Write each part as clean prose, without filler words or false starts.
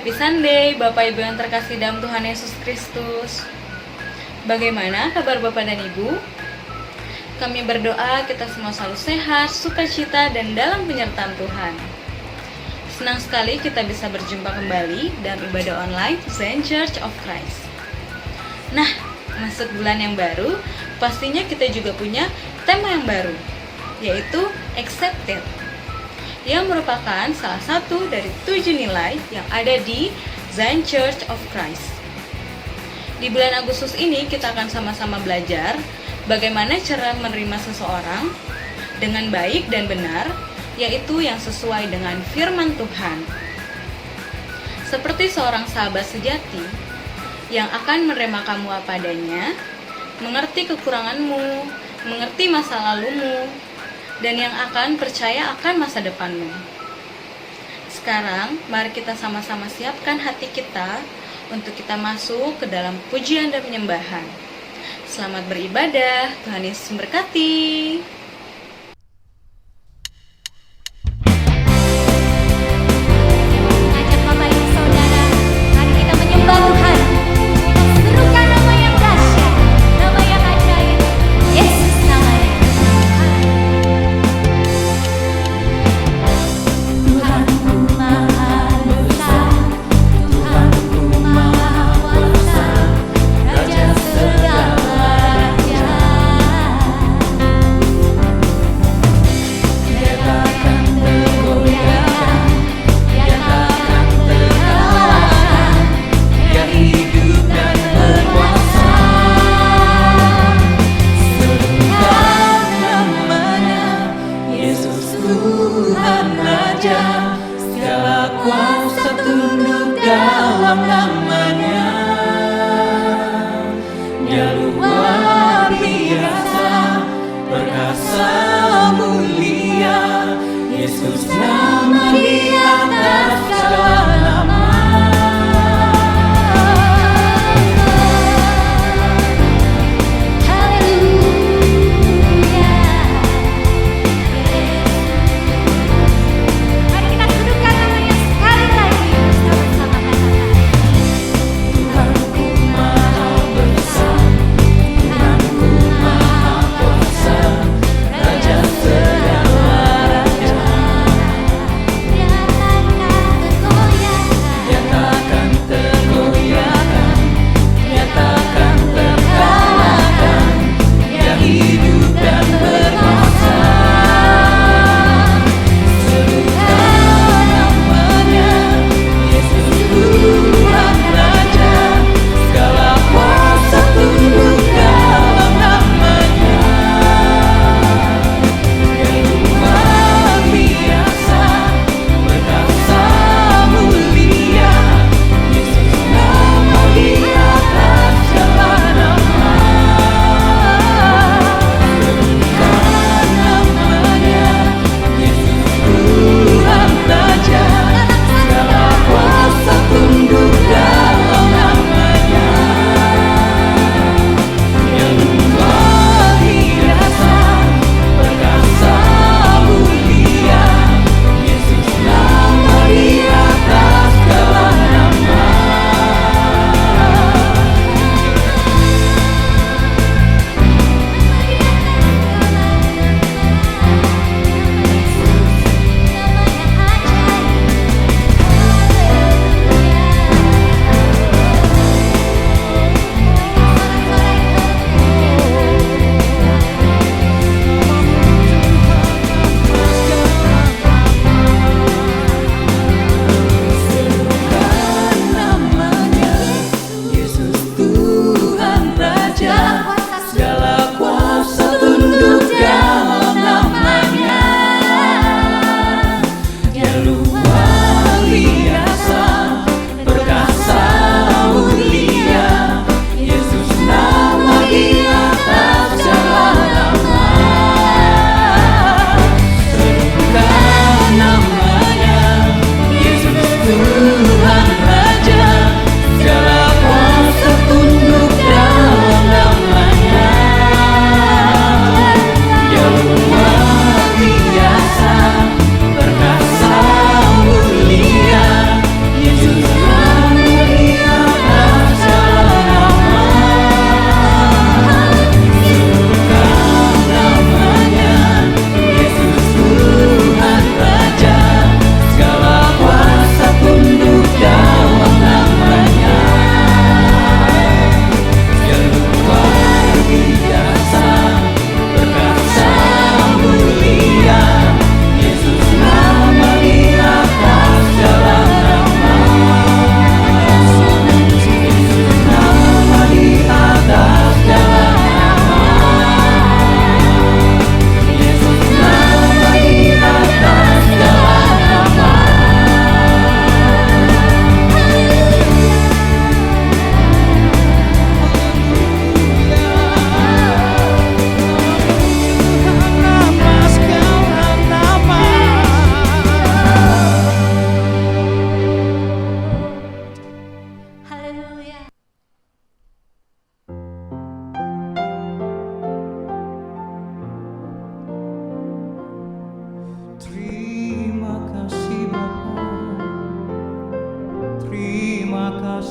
Happy Sunday, Bapak Ibu yang terkasih dalam Tuhan Yesus Kristus. Bagaimana kabar Bapak dan Ibu? Kami berdoa kita semua selalu sehat, sukacita, dan dalam penyertaan Tuhan. Senang sekali kita bisa berjumpa kembali dalam ibadah online Zion Church of Christ. Nah, masuk bulan yang baru, pastinya kita juga punya tema yang baru, yaitu Accepted, yang merupakan salah satu dari 7 nilai yang ada di Zion Church of Christ. Di bulan Agustus ini kita akan sama-sama belajar bagaimana cara menerima seseorang dengan baik dan benar, yaitu yang sesuai dengan firman Tuhan. Seperti seorang sahabat sejati yang akan menerima kamu apa adanya, mengerti kekuranganmu, mengerti masa lalumu, dan yang akan percaya akan masa depanmu. Sekarang, mari kita sama-sama siapkan hati kita untuk kita masuk ke dalam pujian dan penyembahan. Selamat beribadah, Tuhan Yesus memberkati. Ajak Bapak Ibu Saudara, mari kita menyembah Tuhan. Serukan nama yang dahsyat, nama yang ajaib, Yesus namanya. Tuhanku Maha Besar, Tuhanku Maha Kuasa, Raja segala raja.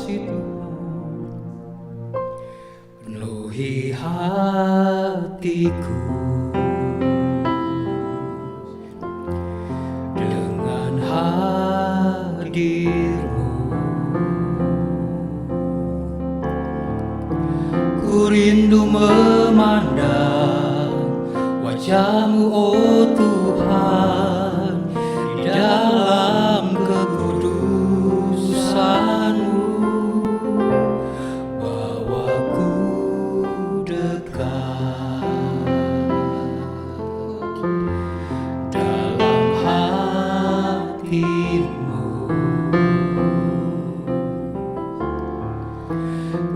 kasih Tuhan penuhi hatiku dengan hadir-Mu. Ku rindu memandang wajah-Mu, oh Tuhan, di dalam kekudusan-Mu. Bawaku dekat dalam hati-Mu.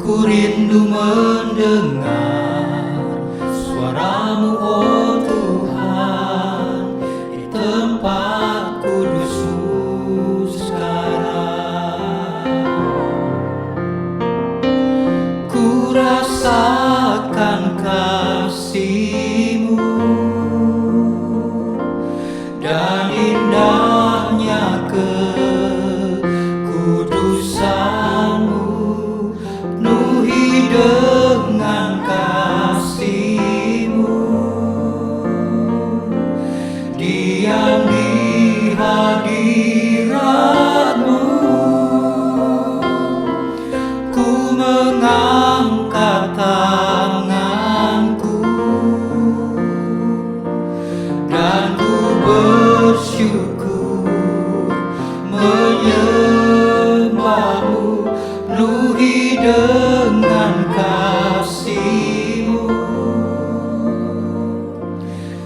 Ku rindu mendengar suara-Mu, oh Tuhan, di tempat kudus-Mu sekarang. Ku rasakan kasih-Mu dan indahnya kekudusan-Mu, penuhi dengan kasih-Mu, diam di hadirat-Mu. Ku mengangkat tanganku dan ku bersyukur menyembah-Mu, penuhi dengan kasih-Mu,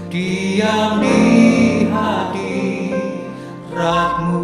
diam di hadirat-Mu.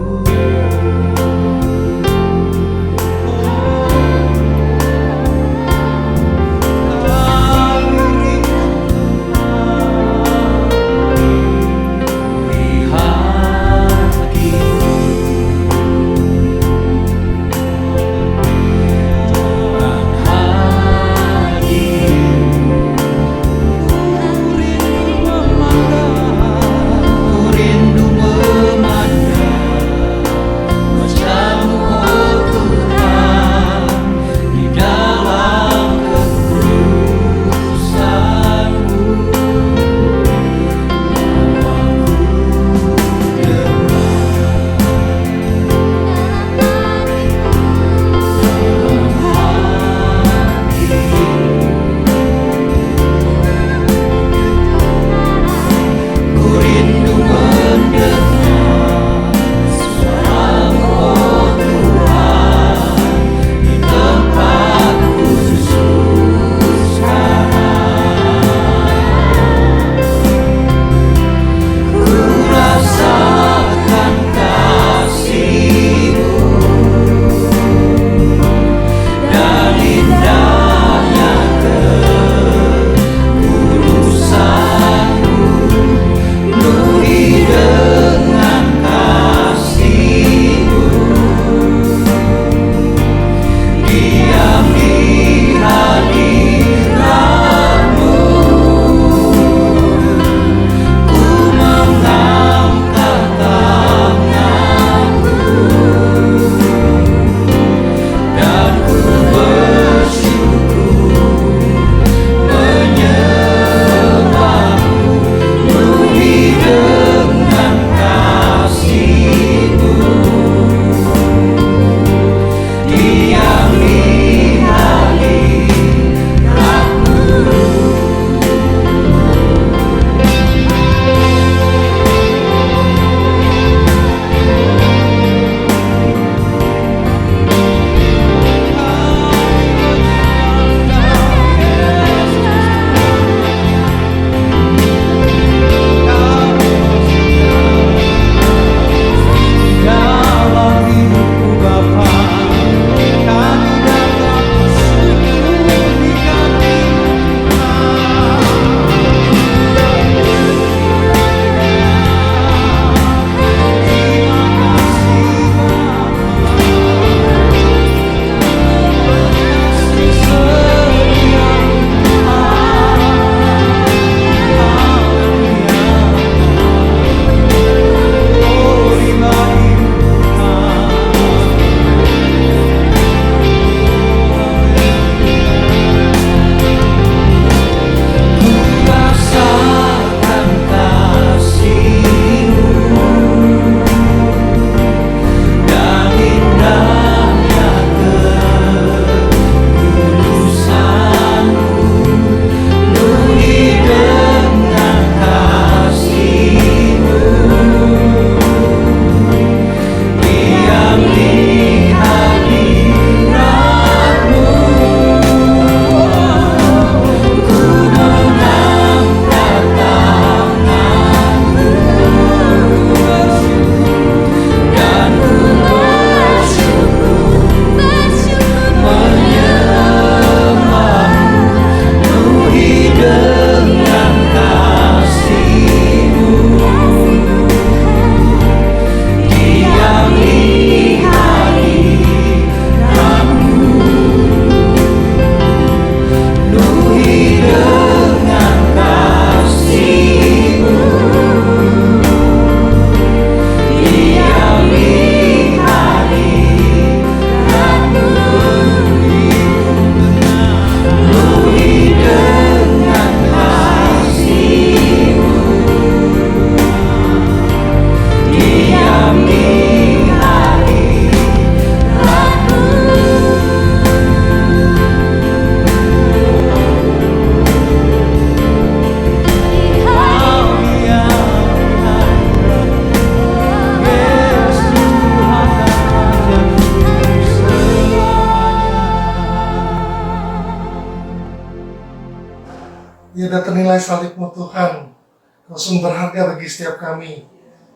Tiada ternilai salibmu Tuhan, Kau sungguh berharga bagi setiap kami.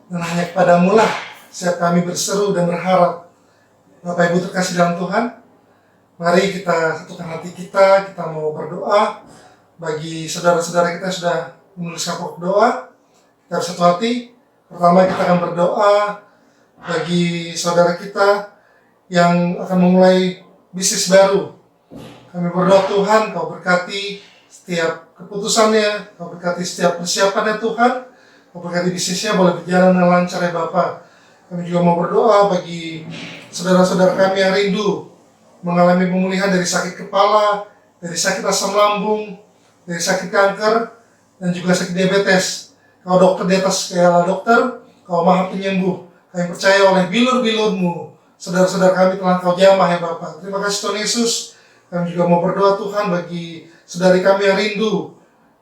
Dan hanya kepadamu lah setiap kami berseru dan berharap. Bapak Ibu terkasih dalam Tuhan, mari kita satukan hati kita mau berdoa. Bagi saudara-saudara kita yang sudah menuliskan pokok doa, kita bersatu hati. Pertama kita akan berdoa bagi saudara kita yang akan memulai bisnis baru. Kami berdoa Tuhan, Kau berkati setiap keputusannya, Kau berkati setiap persiapannya Tuhan, Kau berkati bisnisnya boleh berjalan dengan lancar ya Bapa. Kami juga mau berdoa bagi saudara-saudara kami yang rindu mengalami pemulihan dari sakit kepala, dari sakit asam lambung, dari sakit kanker, dan juga sakit diabetes. Kau dokter di atas segala dokter, Kau maha penyembuh. Kami percaya oleh bilur-bilur-Mu, saudara-saudara kami telah Kau jamah ya Bapa. Terima kasih Tuhan Yesus. Kami juga mau berdoa Tuhan bagi saudari kami yang rindu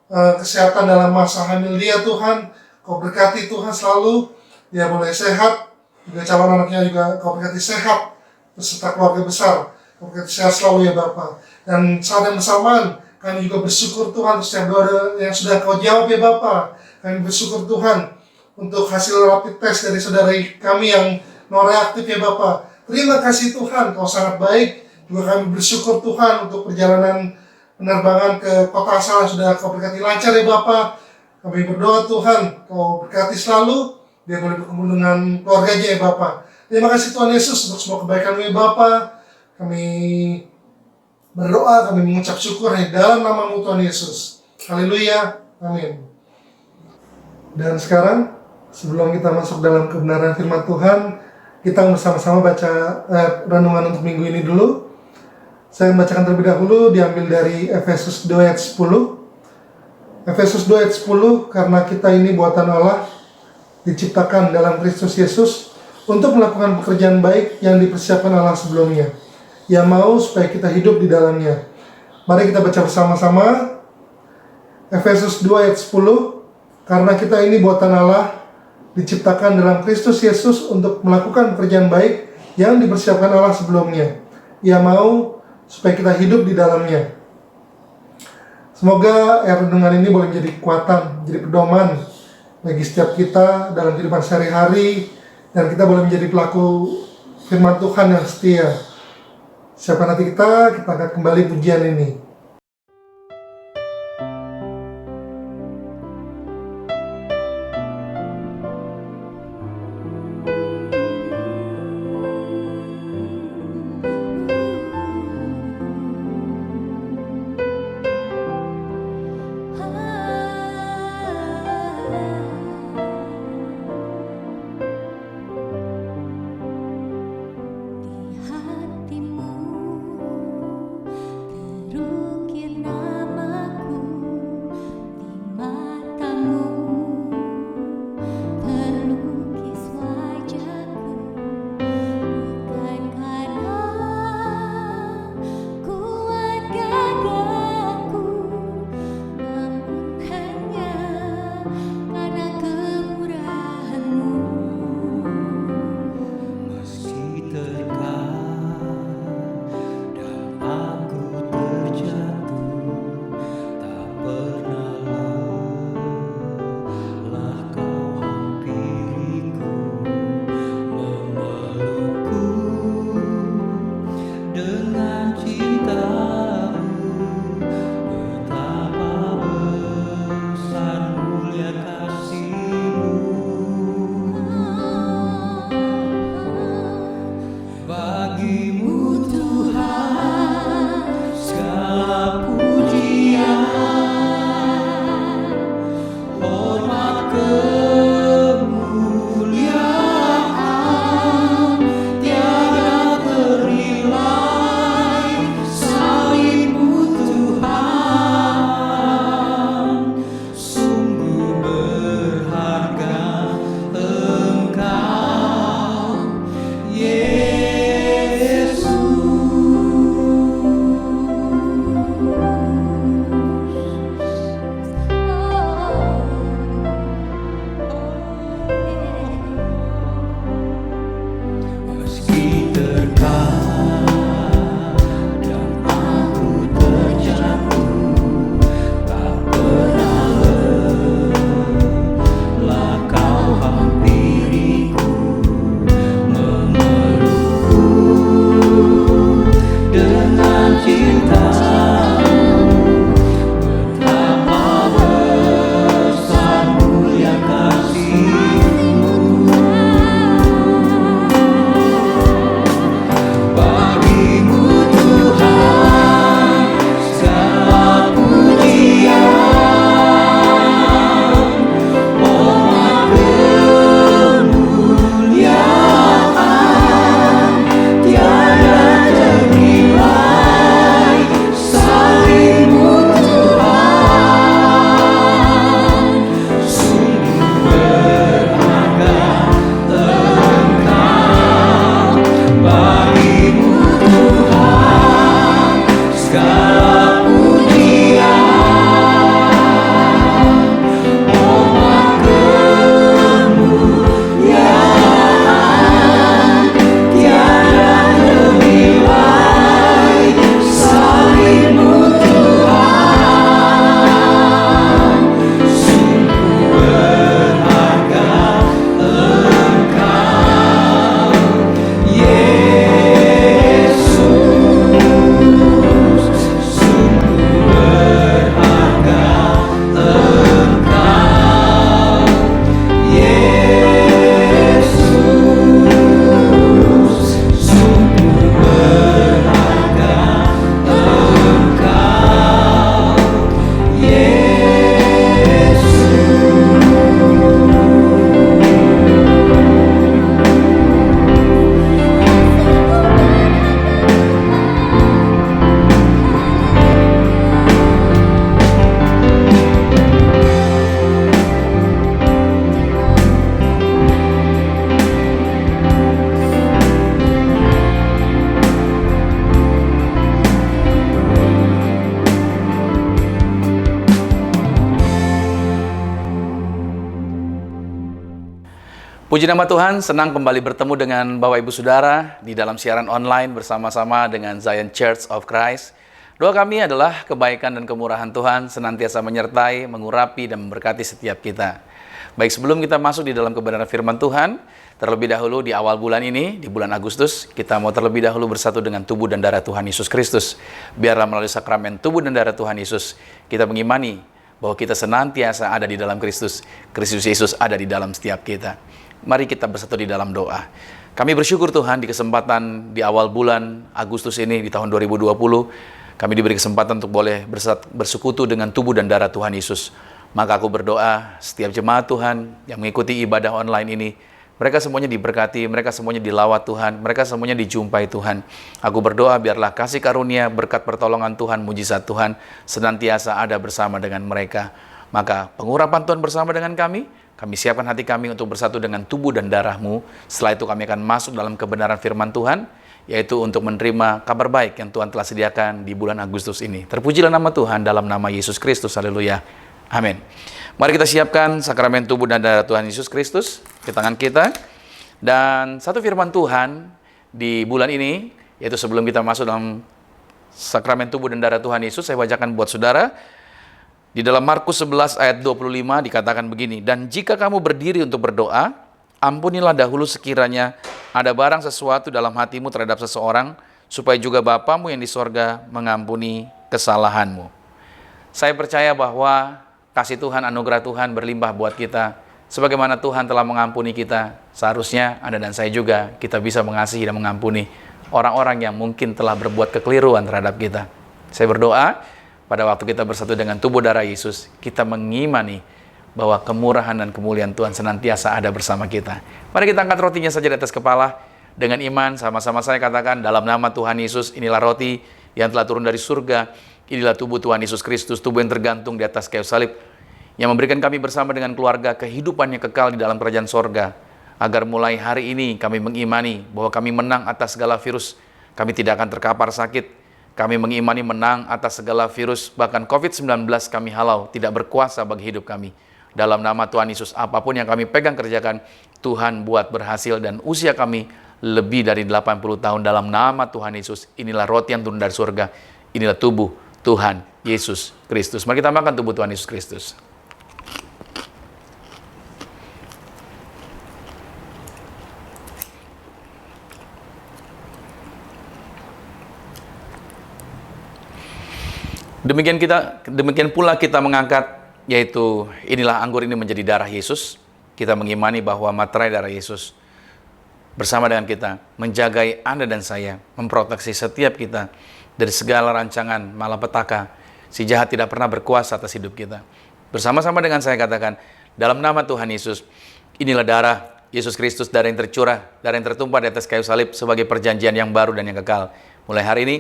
kesehatan dalam masa hamil dia Tuhan. Kau berkati Tuhan selalu, dia boleh sehat, juga calon anaknya juga Kau berkati sehat, beserta keluarga besar. Kau berkati sehat selalu ya Bapa. Dan saat yang bersamaan, kami juga bersyukur Tuhan setiap doa yang sudah Kau jawab ya Bapa. Kami bersyukur Tuhan untuk hasil rapid test dari saudari kami yang non reaktif ya Bapa. Terima kasih Tuhan, Kau sangat baik. Juga kami bersyukur Tuhan untuk perjalanan penerbangan ke kota asal yang sudah Kau berkati lancar ya Bapa. Kami berdoa Tuhan, Kau berkati selalu, dia boleh berkumpul dengan keluarganya ya Bapa. Terima kasih Tuhan Yesus untuk semua kebaikan-Mu ya Bapa. Kami berdoa, kami mengucap syukur di dalam nama-Mu Tuhan Yesus. Haleluya, amin. Dan sekarang, sebelum kita masuk dalam kebenaran firman Tuhan, kita bersama-sama baca renungan untuk minggu ini dulu. Saya membacakan terlebih dahulu, diambil dari Efesus 2 ayat 10. Efesus 2 ayat 10, karena kita ini buatan Allah, diciptakan dalam Kristus Yesus, untuk melakukan pekerjaan baik yang dipersiapkan Allah sebelumnya. Ia mau supaya kita hidup di dalamnya. Mari kita baca bersama-sama. Efesus 2 ayat 10. Karena kita ini buatan Allah, diciptakan dalam Kristus Yesus untuk melakukan pekerjaan baik yang dipersiapkan Allah sebelumnya. Ia mau supaya kita hidup di dalamnya. Semoga renungan ini boleh menjadi kekuatan, menjadi pedoman bagi setiap kita dalam kehidupan sehari-hari, dan kita boleh menjadi pelaku firman Tuhan yang setia. Siapkan hati kita angkat kembali pujian ini. Di hatimu terus segala pujian, mohon kemuliaan, tiada lebih baik selainmu Tuhan, sungguh berharga Engkau, Yesus, sungguh berharga Engkau, Yesus, sungguh berharga Engkau, Yesus. Puji nama Tuhan, senang kembali bertemu dengan Bapak Ibu Saudara di dalam siaran online bersama-sama dengan Zion Church of Christ. Doa kami adalah kebaikan dan kemurahan Tuhan senantiasa menyertai, mengurapi, dan memberkati setiap kita. Baik, sebelum kita masuk di dalam kebenaran firman Tuhan, terlebih dahulu di awal bulan ini, di bulan Agustus, kita mau terlebih dahulu bersatu dengan tubuh dan darah Tuhan Yesus Kristus. Biarlah melalui sakramen tubuh dan darah Tuhan Yesus, kita mengimani bahwa kita senantiasa ada di dalam Kristus. Kristus Yesus ada di dalam setiap kita. Mari kita bersatu di dalam doa. Kami bersyukur Tuhan di kesempatan di awal bulan Agustus ini di tahun 2020, kami diberi kesempatan untuk boleh bersekutu dengan tubuh dan darah Tuhan Yesus. Maka aku berdoa setiap jemaat Tuhan yang mengikuti ibadah online ini, mereka semuanya diberkati, mereka semuanya dilawat Tuhan, mereka semuanya dijumpai Tuhan. Aku berdoa biarlah kasih karunia, berkat pertolongan Tuhan, mujizat Tuhan senantiasa ada bersama dengan mereka. Maka pengurapan Tuhan bersama dengan kami siapkan hati kami untuk bersatu dengan tubuh dan darah-Mu. Setelah itu kami akan masuk dalam kebenaran firman Tuhan, yaitu untuk menerima kabar baik yang Tuhan telah sediakan di bulan Agustus ini. Terpujilah nama Tuhan dalam nama Yesus Kristus. Haleluya. Amin. Mari kita siapkan sakramen tubuh dan darah Tuhan Yesus Kristus di tangan kita. Dan satu firman Tuhan di bulan ini, yaitu sebelum kita masuk dalam sakramen tubuh dan darah Tuhan Yesus, saya bacakan buat saudara. Di dalam Markus 11 ayat 25 dikatakan begini, dan jika kamu berdiri untuk berdoa, ampunilah dahulu sekiranya ada barang sesuatu dalam hatimu terhadap seseorang, supaya juga Bapamu yang di sorga mengampuni kesalahanmu. Saya percaya bahwa kasih Tuhan, anugerah Tuhan berlimpah buat kita. Sebagaimana Tuhan telah mengampuni kita, seharusnya Anda dan saya juga kita bisa mengasihi dan mengampuni orang-orang yang mungkin telah berbuat kekeliruan terhadap kita. Saya berdoa, pada waktu kita bersatu dengan tubuh darah Yesus, kita mengimani bahwa kemurahan dan kemuliaan Tuhan senantiasa ada bersama kita. Mari kita angkat rotinya saja di atas kepala. Dengan iman, sama-sama saya katakan, dalam nama Tuhan Yesus, inilah roti yang telah turun dari surga. Inilah tubuh Tuhan Yesus Kristus, tubuh yang tergantung di atas kayu salib, yang memberikan kami bersama dengan keluarga kehidupan yang kekal di dalam kerajaan sorga. Agar mulai hari ini kami mengimani bahwa kami menang atas segala virus. Kami tidak akan terkapar sakit. Kami mengimani menang atas segala virus, bahkan COVID-19 kami halau, tidak berkuasa bagi hidup kami. Dalam nama Tuhan Yesus, apapun yang kami pegang kerjakan, Tuhan buat berhasil, dan usia kami lebih dari 80 tahun dalam nama Tuhan Yesus. Inilah roti yang turun dari surga, inilah tubuh Tuhan Yesus Kristus. Mari kita makan tubuh Tuhan Yesus Kristus. Demikian pula kita mengangkat, yaitu inilah anggur ini menjadi darah Yesus. Kita mengimani bahwa materai darah Yesus bersama dengan kita menjagai Anda dan saya, memproteksi setiap kita dari segala rancangan malapetaka. Si jahat tidak pernah berkuasa atas hidup kita. Bersama-sama dengan saya katakan, dalam nama Tuhan Yesus, inilah darah Yesus Kristus, darah yang tercurah, darah yang tertumpah di atas kayu salib sebagai perjanjian yang baru dan yang kekal. Mulai hari ini,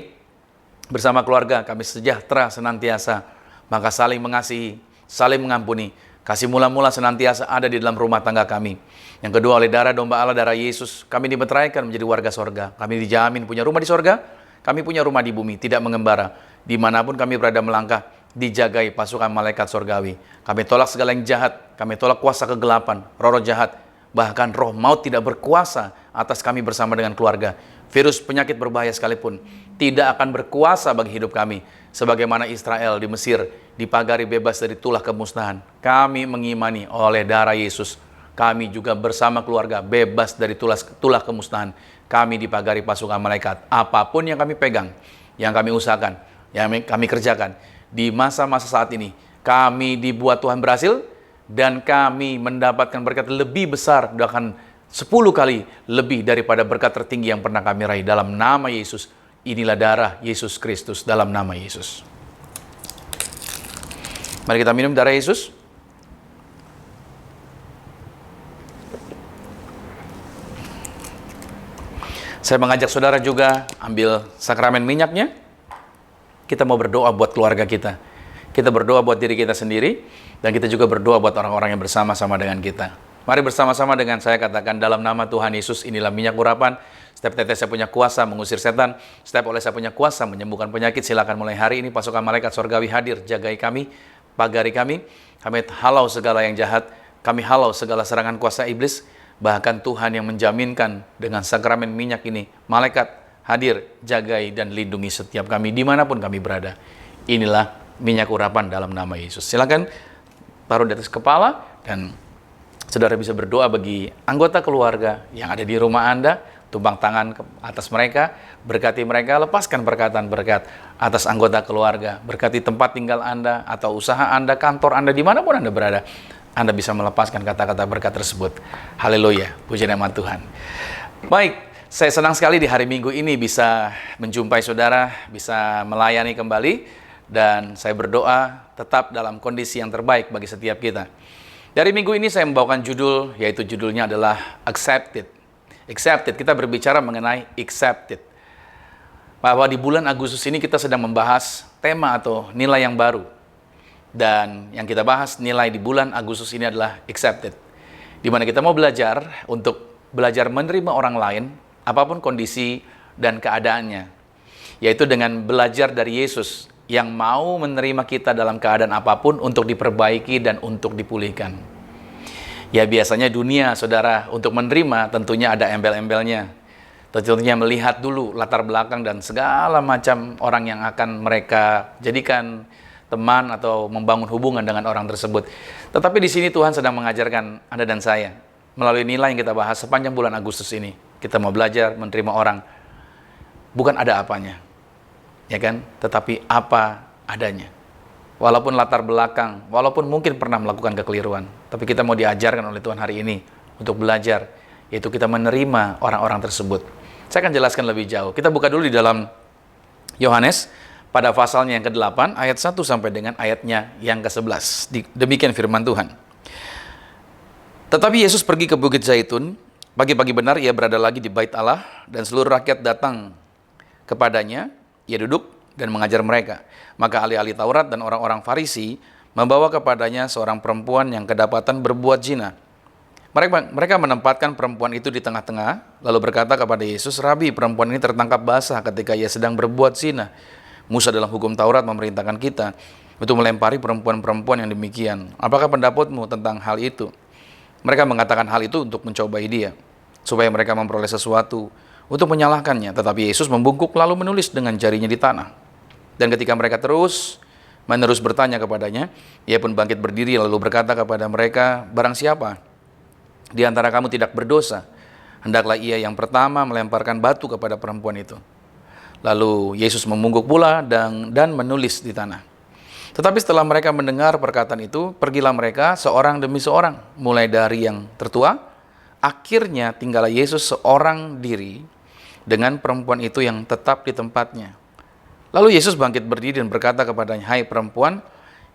bersama keluarga kami sejahtera senantiasa, maka saling mengasihi, saling mengampuni, kasih mula-mula senantiasa ada di dalam rumah tangga kami. Yang kedua, oleh darah domba Allah, darah Yesus, kami dimeteraikan menjadi warga sorga. Kami dijamin punya rumah di sorga, kami punya rumah di bumi, tidak mengembara. Dimanapun kami berada melangkah, dijagai pasukan malaikat surgawi. Kami tolak segala yang jahat, kami tolak kuasa kegelapan, roh-roh jahat, bahkan roh maut tidak berkuasa atas kami bersama dengan keluarga. Virus penyakit berbahaya sekalipun tidak akan berkuasa bagi hidup kami. Sebagaimana Israel di Mesir dipagari bebas dari tulah kemusnahan. Kami mengimani oleh darah Yesus, kami juga bersama keluarga bebas dari tulah kemusnahan. Kami dipagari pasukan malaikat. Apapun yang kami pegang, yang kami usahakan, yang kami kerjakan di masa-masa saat ini, kami dibuat Tuhan berhasil dan kami mendapatkan berkat lebih besar, bahkan 10 kali lebih daripada berkat tertinggi yang pernah kami raih dalam nama Yesus. Inilah darah Yesus Kristus dalam nama Yesus. Mari kita minum darah Yesus. Saya mengajak saudara juga ambil sakramen minyaknya. Kita mau berdoa buat keluarga kita. Kita berdoa buat diri kita sendiri. Dan kita juga berdoa buat orang-orang yang bersama-sama dengan kita. Mari bersama-sama dengan saya katakan dalam nama Tuhan Yesus, inilah minyak urapan. Setiap tetes saya punya kuasa mengusir setan. Setiap oleh saya punya kuasa menyembuhkan penyakit. Silakan mulai hari ini pasukan malaikat surgawi hadir. Jagai kami, pagari kami. Kami halau segala yang jahat. Kami halau segala serangan kuasa iblis. Bahkan Tuhan yang menjaminkan dengan sakramen minyak ini, malaikat hadir, jagai dan lindungi setiap kami dimanapun kami berada. Inilah minyak urapan dalam nama Yesus. Silakan taruh di atas kepala dan saudara bisa berdoa bagi anggota keluarga yang ada di rumah Anda. Tumpang tangan ke atas mereka, berkati mereka, lepaskan perkataan berkat atas anggota keluarga, berkati tempat tinggal Anda atau usaha Anda, kantor Anda, dimanapun Anda berada. Anda bisa melepaskan kata-kata berkat tersebut. Haleluya, puji nama Tuhan. Baik, saya senang sekali di hari Minggu ini bisa menjumpai saudara, bisa melayani kembali, dan saya berdoa tetap dalam kondisi yang terbaik bagi setiap kita. Dari minggu ini saya membawakan judul, yaitu judulnya adalah Accepted. Accepted, kita berbicara mengenai accepted. Bahwa di bulan Agustus ini kita sedang membahas tema atau nilai yang baru. Dan yang kita bahas nilai di bulan Agustus ini adalah accepted. Di mana kita mau belajar untuk belajar menerima orang lain, apapun kondisi dan keadaannya. Yaitu dengan belajar dari Yesus yang mau menerima kita dalam keadaan apapun untuk diperbaiki dan untuk dipulihkan. Ya biasanya dunia, saudara, untuk menerima tentunya ada embel-embelnya. Tentunya melihat dulu latar belakang dan segala macam orang yang akan mereka jadikan teman atau membangun hubungan dengan orang tersebut. Tetapi di sini Tuhan sedang mengajarkan Anda dan saya melalui nilai yang kita bahas sepanjang bulan Agustus ini. Kita mau belajar menerima orang bukan ada apanya, ya kan? Tetapi apa adanya. Walaupun latar belakang, walaupun mungkin pernah melakukan kekeliruan, tapi kita mau diajarkan oleh Tuhan hari ini untuk belajar, yaitu kita menerima orang-orang tersebut. Saya akan jelaskan lebih jauh. Kita buka dulu di dalam Yohanes pada pasalnya yang ke-8, ayat 1 sampai dengan ayatnya yang ke-11. Demikian firman Tuhan. Tetapi Yesus pergi ke Bukit Zaitun. Pagi-pagi benar ia berada lagi di bait Allah, dan seluruh rakyat datang kepadanya. Ia duduk dan mengajar mereka. Maka ahli-ahli Taurat dan orang-orang Farisi membawa kepadanya seorang perempuan yang kedapatan berbuat zina. Mereka menempatkan perempuan itu di tengah-tengah, lalu berkata kepada Yesus, "Rabi, perempuan ini tertangkap basah ketika ia sedang berbuat zina. Musa dalam hukum Taurat memerintahkan kita untuk melempari perempuan-perempuan yang demikian. Apakah pendapatmu tentang hal itu?" Mereka mengatakan hal itu untuk mencobai dia, supaya mereka memperoleh sesuatu untuk menyalahkannya. Tetapi Yesus membungkuk lalu menulis dengan jarinya di tanah. Dan ketika mereka menerus bertanya kepadanya, ia pun bangkit berdiri lalu berkata kepada mereka, "Barang siapa di antara kamu tidak berdosa, hendaklah ia yang pertama melemparkan batu kepada perempuan itu." Lalu Yesus membungkuk pula dan menulis di tanah. Tetapi setelah mereka mendengar perkataan itu, pergilah mereka seorang demi seorang, mulai dari yang tertua. Akhirnya tinggallah Yesus seorang diri dengan perempuan itu yang tetap di tempatnya. Lalu Yesus bangkit berdiri dan berkata kepadanya, "Hai perempuan,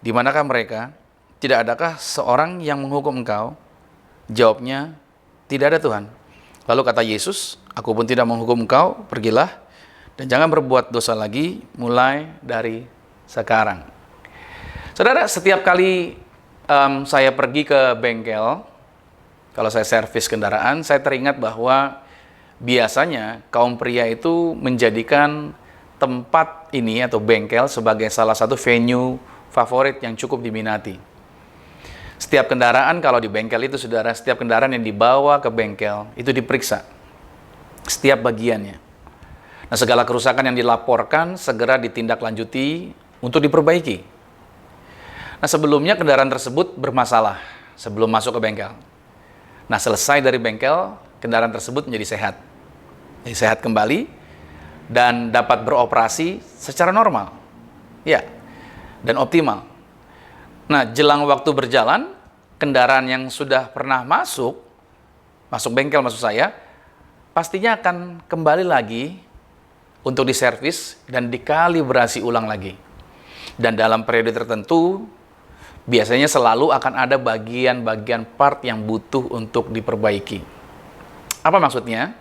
di manakah mereka? Tidak adakah seorang yang menghukum engkau?" Jawabnya, "Tidak ada Tuhan." Lalu kata Yesus, "Aku pun tidak menghukum engkau, pergilah dan jangan berbuat dosa lagi mulai dari sekarang." Saudara, setiap kali saya pergi ke bengkel, kalau saya servis kendaraan, saya teringat bahwa biasanya kaum pria itu menjadikan tempat ini atau bengkel sebagai salah satu venue favorit yang cukup diminati. Setiap kendaraan kalau di bengkel itu, saudara, setiap kendaraan yang dibawa ke bengkel itu diperiksa setiap bagiannya. Nah, segala kerusakan yang dilaporkan segera ditindaklanjuti untuk diperbaiki. Nah, sebelumnya kendaraan tersebut bermasalah sebelum masuk ke bengkel. Nah, selesai dari bengkel, kendaraan tersebut menjadi sehat. Jadi sehat kembali dan dapat beroperasi secara normal. Ya, dan optimal. Nah, jelang waktu berjalan, kendaraan yang sudah pernah masuk bengkel maksud saya, pastinya akan kembali lagi untuk diservis dan dikalibrasi ulang lagi. Dan dalam periode tertentu, biasanya selalu akan ada bagian-bagian part yang butuh untuk diperbaiki. Apa maksudnya?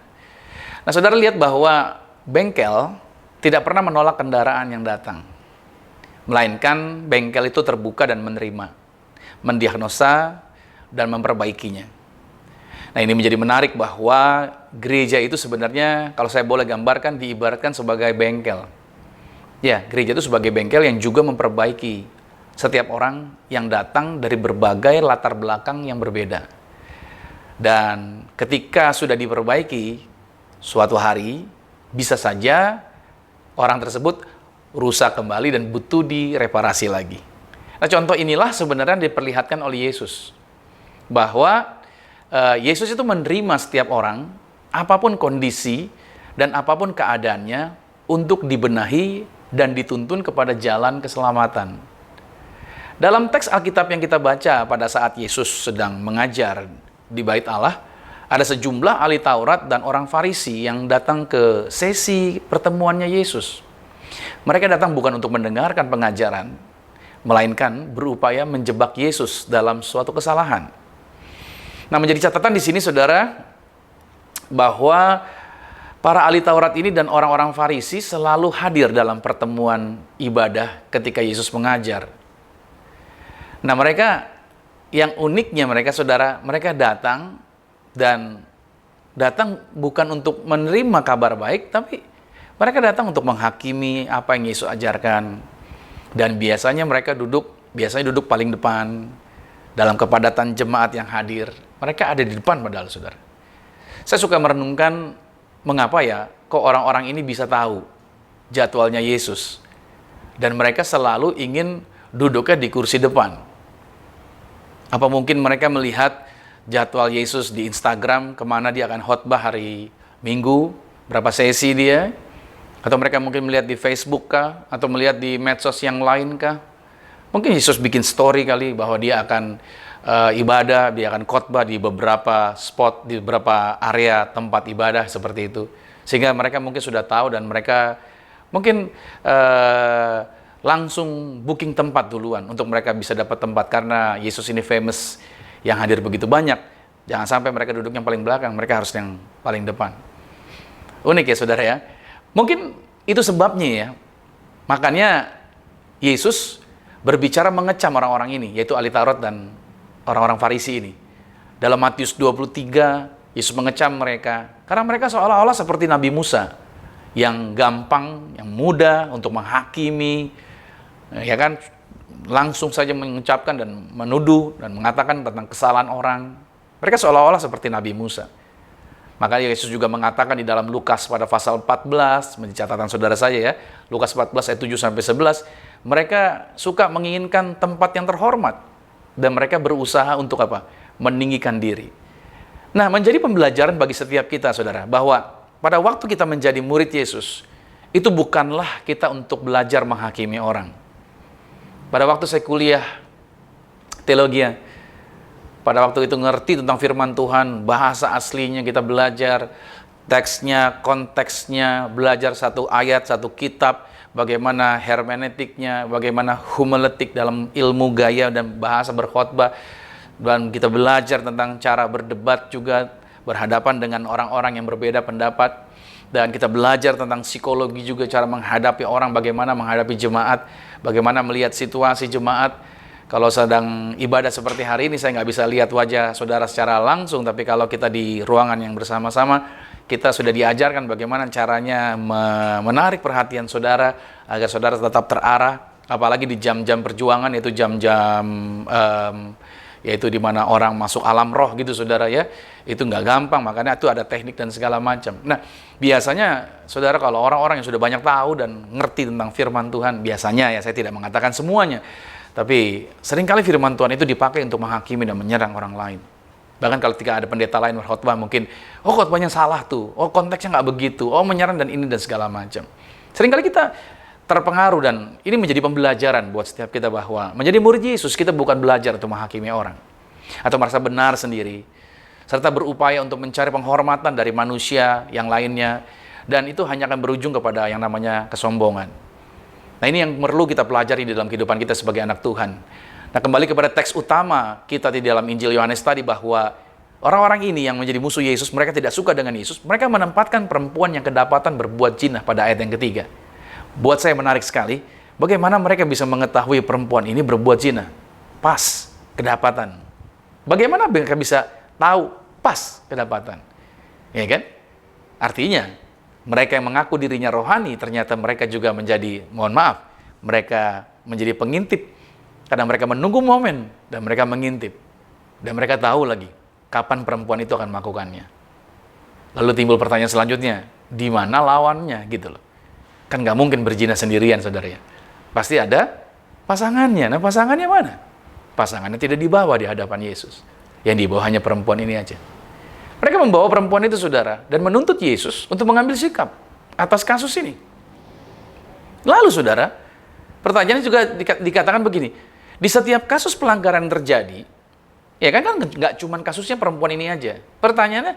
Nah, saudara lihat bahwa bengkel tidak pernah menolak kendaraan yang datang. Melainkan bengkel itu terbuka dan menerima, mendiagnosa, dan memperbaikinya. Nah, ini menjadi menarik bahwa gereja itu sebenarnya, kalau saya boleh gambarkan, diibaratkan sebagai bengkel. Ya, gereja itu sebagai bengkel yang juga memperbaiki setiap orang yang datang dari berbagai latar belakang yang berbeda. Dan ketika sudah diperbaiki, suatu hari bisa saja orang tersebut rusak kembali dan butuh direparasi lagi. Nah, contoh inilah sebenarnya diperlihatkan oleh Yesus. Bahwa Yesus itu menerima setiap orang, apapun kondisi dan apapun keadaannya, untuk dibenahi dan dituntun kepada jalan keselamatan. Dalam teks Alkitab yang kita baca pada saat Yesus sedang mengajar di Bait Allah, ada sejumlah ahli Taurat dan orang Farisi yang datang ke sesi pertemuannya Yesus. Mereka datang bukan untuk mendengarkan pengajaran, melainkan berupaya menjebak Yesus dalam suatu kesalahan. Nah, menjadi catatan di sini, saudara, bahwa para ahli Taurat ini dan orang-orang Farisi selalu hadir dalam pertemuan ibadah ketika Yesus mengajar. Nah, mereka, yang uniknya mereka, saudara, mereka datang bukan untuk menerima kabar baik, tapi mereka datang untuk menghakimi apa yang Yesus ajarkan. Dan biasanya mereka duduk paling depan dalam kepadatan jemaat yang hadir. Mereka ada di depan padahal, saudara. Saya suka merenungkan mengapa ya kok orang-orang ini bisa tahu jadwalnya Yesus. Dan mereka selalu ingin duduknya di kursi depan. Apa mungkin mereka melihat jadwal Yesus di Instagram, kemana dia akan khotbah hari Minggu, berapa sesi dia? Atau mereka mungkin melihat di Facebook kah? Atau melihat di medsos yang lain kah? Mungkin Yesus bikin story kali bahwa dia akan ibadah, dia akan khotbah di beberapa spot, di beberapa area tempat ibadah seperti itu. Sehingga mereka mungkin sudah tahu dan mereka mungkin langsung booking tempat duluan untuk mereka bisa dapat tempat karena Yesus ini famous yang hadir begitu banyak. Jangan sampai mereka duduk yang paling belakang, mereka harus yang paling depan. Unik ya, saudara ya. Mungkin itu sebabnya ya. Makanya Yesus berbicara mengecam orang-orang ini, yaitu ahli Taurat dan orang-orang Farisi ini. Dalam Matius 23, Yesus mengecam mereka karena mereka seolah-olah seperti Nabi Musa yang gampang, yang mudah untuk menghakimi, ya kan, langsung saja mengucapkan dan menuduh dan mengatakan tentang kesalahan orang. Mereka seolah-olah seperti Nabi Musa. Maka Yesus juga mengatakan di dalam Lukas pada pasal 14, menjadi catatan saudara saya ya, Lukas 14 ayat 7-11, mereka suka menginginkan tempat yang terhormat dan mereka berusaha untuk apa? Meninggikan diri. Nah, menjadi pembelajaran bagi setiap kita, saudara, bahwa pada waktu kita menjadi murid Yesus, itu bukanlah kita untuk belajar menghakimi orang. Pada waktu saya kuliah teologi, pada waktu itu ngerti tentang firman Tuhan, bahasa aslinya kita belajar, teksnya, konteksnya, belajar satu ayat, satu kitab, bagaimana hermeneutiknya, bagaimana homiletik dalam ilmu gaya dan bahasa berkhotbah, dan kita belajar tentang cara berdebat juga, berhadapan dengan orang-orang yang berbeda pendapat, dan kita belajar tentang psikologi juga, cara menghadapi orang, bagaimana menghadapi jemaat, bagaimana melihat situasi jemaat. Kalau sedang ibadah seperti hari ini, saya nggak bisa lihat wajah saudara secara langsung, tapi kalau kita di ruangan yang bersama-sama, kita sudah diajarkan bagaimana caranya menarik perhatian saudara agar saudara tetap terarah, apalagi di jam-jam perjuangan, yaitu jam-jam yaitu di mana orang masuk alam roh gitu saudara ya. Itu nggak gampang, makanya itu ada teknik dan segala macam. Nah, biasanya saudara kalau orang-orang yang sudah banyak tahu dan ngerti tentang firman Tuhan, biasanya ya, saya tidak mengatakan semuanya, tapi seringkali firman Tuhan itu dipakai untuk menghakimi dan menyerang orang lain. Bahkan kalau ketika ada pendeta lain berkhotbah, mungkin, oh khotbahnya salah tuh, oh konteksnya nggak begitu, oh menyerang dan ini dan segala macam. Seringkali kita terpengaruh, dan ini menjadi pembelajaran buat setiap kita bahwa menjadi murid Yesus, kita bukan belajar untuk menghakimi orang atau merasa benar sendiri, serta berupaya untuk mencari penghormatan dari manusia yang lainnya, dan itu hanya akan berujung kepada yang namanya kesombongan. Nah, ini yang perlu kita pelajari di dalam kehidupan kita sebagai anak Tuhan. Nah, kembali kepada teks utama kita di dalam Injil Yohanes tadi, bahwa orang-orang ini yang menjadi musuh Yesus, mereka tidak suka dengan Yesus, mereka menempatkan perempuan yang kedapatan berbuat zina pada ayat yang ketiga. Buat saya menarik sekali, bagaimana mereka bisa mengetahui perempuan ini berbuat zina? Pas, kedapatan. Bagaimana mereka bisa tahu pas kedapatan? Ya kan? Artinya, mereka yang mengaku dirinya rohani, ternyata mereka juga menjadi, mohon maaf, mereka menjadi pengintip. Karena mereka menunggu momen, dan mereka mengintip. Dan mereka tahu lagi, kapan perempuan itu akan melakukannya. Lalu timbul pertanyaan selanjutnya, di mana lawannya gitu loh. Kan nggak mungkin berzina sendirian, saudara ya. Pasti ada pasangannya. Nah, pasangannya mana? Pasangannya tidak dibawa di hadapan Yesus. Yang dibawa hanya perempuan ini aja. Mereka membawa perempuan itu, saudara, dan menuntut Yesus untuk mengambil sikap atas kasus ini. Lalu, saudara, pertanyaannya juga dikatakan begini, di setiap kasus pelanggaran terjadi, ya kan nggak cuma kasusnya perempuan ini aja. Pertanyaannya,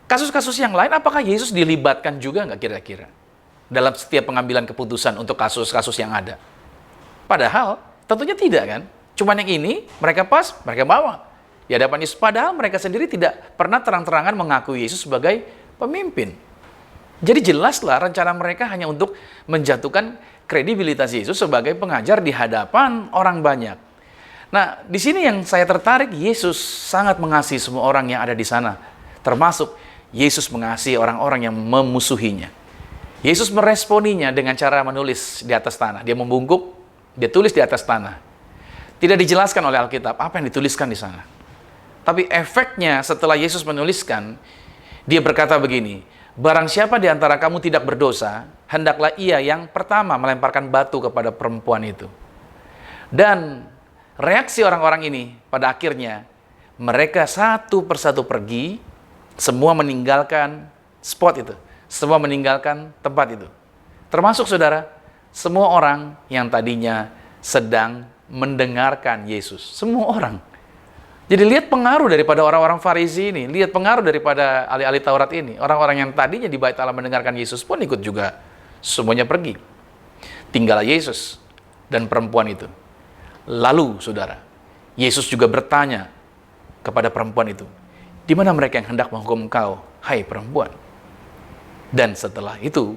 kasus-kasus yang lain, apakah Yesus dilibatkan juga nggak kira-kira dalam setiap pengambilan keputusan untuk kasus-kasus yang ada? Padahal, tentunya tidak kan? Cuman yang ini, mereka pas, mereka bawa di hadapan Yesus. Padahal mereka sendiri tidak pernah terang-terangan mengakui Yesus sebagai pemimpin. Jadi jelaslah rencana mereka hanya untuk menjatuhkan kredibilitas Yesus sebagai pengajar di hadapan orang banyak. Nah, di sini yang saya tertarik, Yesus sangat mengasihi semua orang yang ada di sana. Termasuk Yesus mengasihi orang-orang yang memusuhinya. Yesus meresponinya dengan cara menulis di atas tanah. Dia membungkuk, dia tulis di atas tanah. Tidak dijelaskan oleh Alkitab apa yang dituliskan di sana. Tapi efeknya setelah Yesus menuliskan, dia berkata begini, barang siapa di antara kamu tidak berdosa, hendaklah ia yang pertama melemparkan batu kepada perempuan itu. Dan reaksi orang-orang ini pada akhirnya, mereka satu persatu pergi, semua meninggalkan spot itu. Semua meninggalkan tempat itu. Termasuk, saudara, semua orang yang tadinya sedang mendengarkan Yesus. Semua orang. Jadi lihat pengaruh daripada orang-orang Farisi ini. Lihat pengaruh daripada ahli-ahli Taurat ini. Orang-orang yang tadinya di Bait Allah mendengarkan Yesus pun ikut juga. Semuanya pergi. Tinggallah Yesus dan perempuan itu. Lalu, saudara, Yesus juga bertanya kepada perempuan itu, di mana mereka yang hendak menghukum engkau, hai perempuan? Dan setelah itu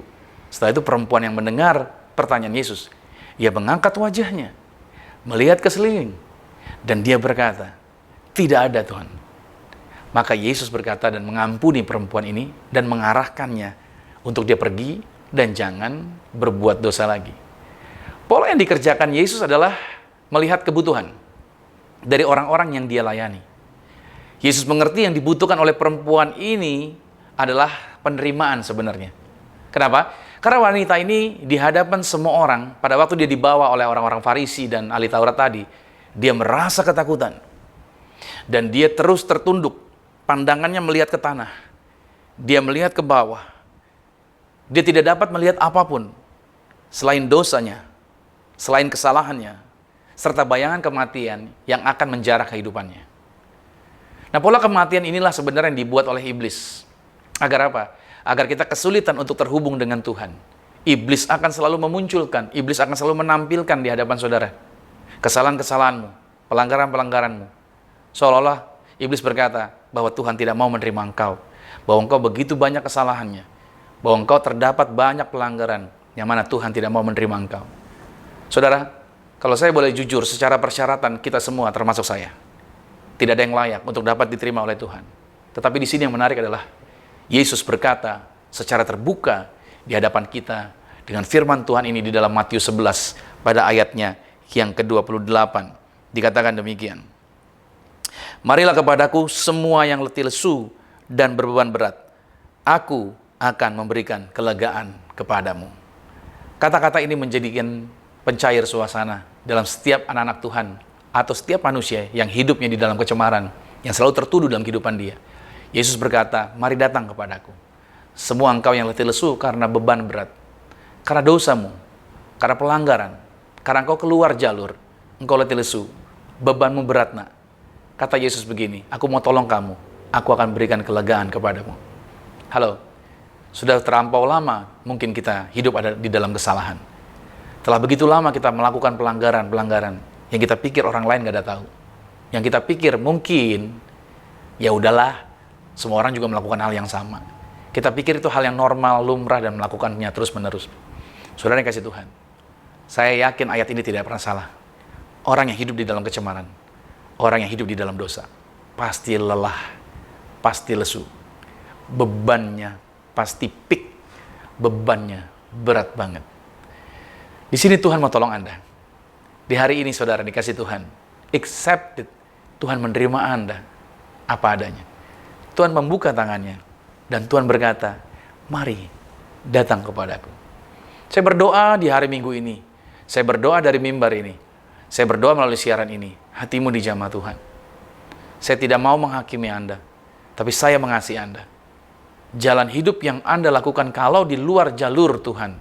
perempuan yang mendengar pertanyaan Yesus, ia mengangkat wajahnya, melihat ke sekeliling, dan dia berkata, tidak ada Tuhan. Maka Yesus berkata dan mengampuni perempuan ini dan mengarahkannya untuk dia pergi dan jangan berbuat dosa lagi. Pola yang dikerjakan Yesus adalah melihat kebutuhan dari orang-orang yang dia layani. Yesus mengerti yang dibutuhkan oleh perempuan ini adalah penerimaan sebenarnya. Kenapa? Karena wanita ini di hadapan semua orang, pada waktu dia dibawa oleh orang-orang Farisi dan ahli Taurat tadi, dia merasa ketakutan. Dan dia terus tertunduk, pandangannya melihat ke tanah. Dia melihat ke bawah. Dia tidak dapat melihat apapun selain dosanya, selain kesalahannya, serta bayangan kematian yang akan menjara kehidupannya. Nah, pola kematian inilah sebenarnya yang dibuat oleh iblis. Agar apa? Agar kita kesulitan untuk terhubung dengan Tuhan. Iblis akan selalu memunculkan, iblis akan selalu menampilkan di hadapan saudara kesalahan-kesalahanmu, pelanggaran-pelanggaranmu. Seolah-olah iblis berkata bahwa Tuhan tidak mau menerima engkau, bahwa engkau begitu banyak kesalahannya, bahwa engkau terdapat banyak pelanggaran yang mana Tuhan tidak mau menerima engkau. Saudara, kalau saya boleh jujur, secara persyaratan kita semua termasuk saya, tidak ada yang layak untuk dapat diterima oleh Tuhan. Tetapi di sini yang menarik adalah Yesus berkata secara terbuka di hadapan kita dengan firman Tuhan ini di dalam Matius 11 pada ayatnya yang ke-28. Dikatakan demikian. Marilah kepadaku semua yang letih lesu dan berbeban berat. Aku akan memberikan kelegaan kepadamu. Kata-kata ini menjadikan pencair suasana dalam setiap anak-anak Tuhan atau setiap manusia yang hidupnya di dalam kecemaran, yang selalu tertuduh dalam kehidupan dia. Yesus berkata, mari datang kepadaku. Semua engkau yang letih lesu karena beban berat, karena dosamu, karena pelanggaran, karena engkau keluar jalur, engkau letih lesu, bebanmu berat nak. Kata Yesus begini, aku mau tolong kamu, aku akan berikan kelegaan kepadamu. Halo, sudah terlampau lama mungkin kita hidup ada di dalam kesalahan. Telah begitu lama kita melakukan pelanggaran-pelanggaran yang kita pikir orang lain gak ada tahu. Yang kita pikir mungkin, ya udahlah, semua orang juga melakukan hal yang sama. Kita pikir itu hal yang normal, lumrah, dan melakukannya terus-menerus. Saudara yang kasih Tuhan, saya yakin ayat ini tidak pernah salah. Orang yang hidup di dalam kecemaran, orang yang hidup di dalam dosa, pasti lelah, pasti lesu. Bebannya pasti peak, bebannya berat banget. Di sini Tuhan mau tolong Anda. Di hari ini saudara dikasih Tuhan, accept it. Tuhan menerima Anda apa adanya. Tuhan membuka tangannya dan Tuhan berkata, mari datang kepadaku. Saya berdoa di hari Minggu ini, saya berdoa dari mimbar ini, saya berdoa melalui siaran ini, hatimu dijamah Tuhan. Saya tidak mau menghakimi Anda, tapi saya mengasihi Anda. Jalan hidup yang Anda lakukan kalau di luar jalur Tuhan,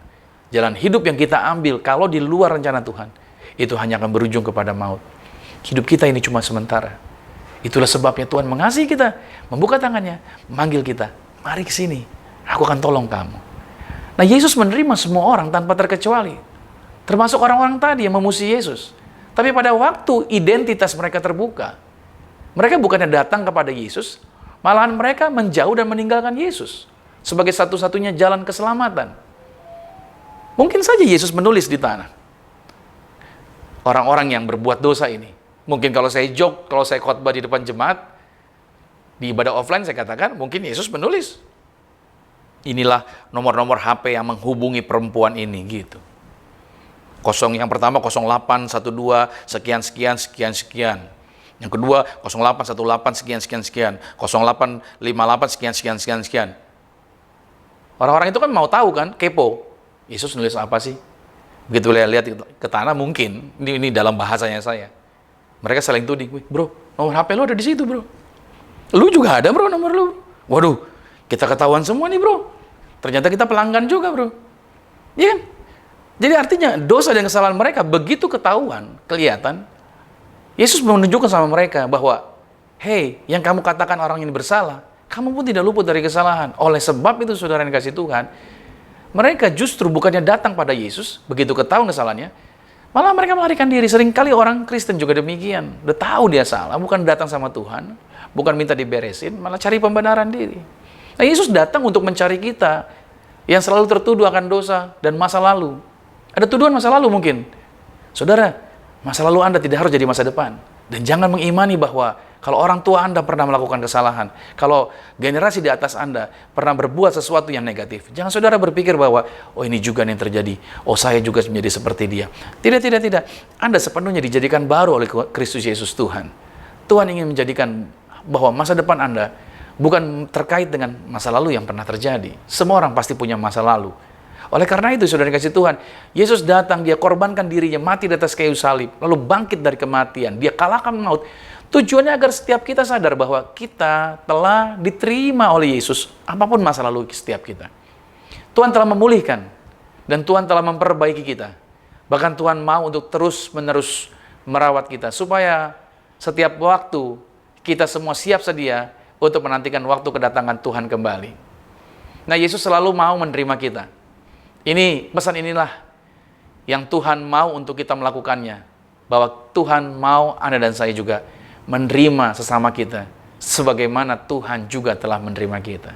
jalan hidup yang kita ambil kalau di luar rencana Tuhan, itu hanya akan berujung kepada maut. Hidup kita ini cuma sementara. Itulah sebabnya Tuhan mengasihi kita, membuka tangannya, memanggil kita, mari ke sini, aku akan tolong kamu. Nah, Yesus menerima semua orang tanpa terkecuali, termasuk orang-orang tadi yang memusuhi Yesus. Tapi pada waktu identitas mereka terbuka, mereka bukannya datang kepada Yesus, malahan mereka menjauh dan meninggalkan Yesus sebagai satu-satunya jalan keselamatan. Mungkin saja Yesus menulis di tanah, orang-orang yang berbuat dosa ini. Mungkin kalau saya joke, kalau saya khotbah di depan jemaat, di ibadah offline saya katakan, mungkin Yesus menulis, inilah nomor-nomor HP yang menghubungi perempuan ini, gitu. Yang pertama 0812 sekian sekian sekian sekian. Yang kedua 0818 sekian sekian sekian. 0858 sekian sekian sekian sekian. Orang-orang itu kan mau tahu kan, kepo. Yesus nulis apa sih? Begitu lihat ke tanah mungkin, ini dalam bahasanya saya. Mereka saling tuding, bro, nomor HP lu ada di situ, bro. Lu juga ada, bro, nomor lu. Waduh, kita ketahuan semua nih, bro. Ternyata kita pelanggan juga, bro. Iya kan? Jadi artinya dosa dan kesalahan mereka begitu ketahuan, kelihatan. Yesus menunjukkan sama mereka bahwa, hey, yang kamu katakan orang ini bersalah, kamu pun tidak luput dari kesalahan. Oleh sebab itu, saudara yang kasih Tuhan, mereka justru bukannya datang pada Yesus, begitu ketahuan kesalahannya, malah mereka melarikan diri. Seringkali orang Kristen juga demikian. Udah tahu dia salah, bukan datang sama Tuhan, bukan minta diberesin, malah cari pembenaran diri. Nah, Yesus datang untuk mencari kita yang selalu tertuduh akan dosa dan masa lalu. Ada tuduhan masa lalu mungkin. Saudara, masa lalu Anda tidak harus jadi masa depan. Dan jangan mengimani bahwa kalau orang tua Anda pernah melakukan kesalahan, kalau generasi di atas Anda pernah berbuat sesuatu yang negatif, jangan saudara berpikir bahwa, oh ini juga yang terjadi, oh saya juga menjadi seperti dia. Tidak. Anda sepenuhnya dijadikan baru oleh Kristus Yesus Tuhan. Tuhan ingin menjadikan bahwa masa depan Anda bukan terkait dengan masa lalu yang pernah terjadi. Semua orang pasti punya masa lalu. Oleh karena itu, saudara kasih Tuhan, Yesus datang, dia korbankan dirinya, mati di atas kayu salib, lalu bangkit dari kematian, dia kalahkan maut. Tujuannya agar setiap kita sadar bahwa kita telah diterima oleh Yesus, apapun masa lalu setiap kita. Tuhan telah memulihkan, dan Tuhan telah memperbaiki kita. Bahkan Tuhan mau untuk terus-menerus merawat kita, supaya setiap waktu kita semua siap sedia untuk menantikan waktu kedatangan Tuhan kembali. Nah, Yesus selalu mau menerima kita. Ini, pesan inilah yang Tuhan mau untuk kita melakukannya. Bahwa Tuhan mau Anda dan saya juga menerima sesama kita, sebagaimana Tuhan juga telah menerima kita.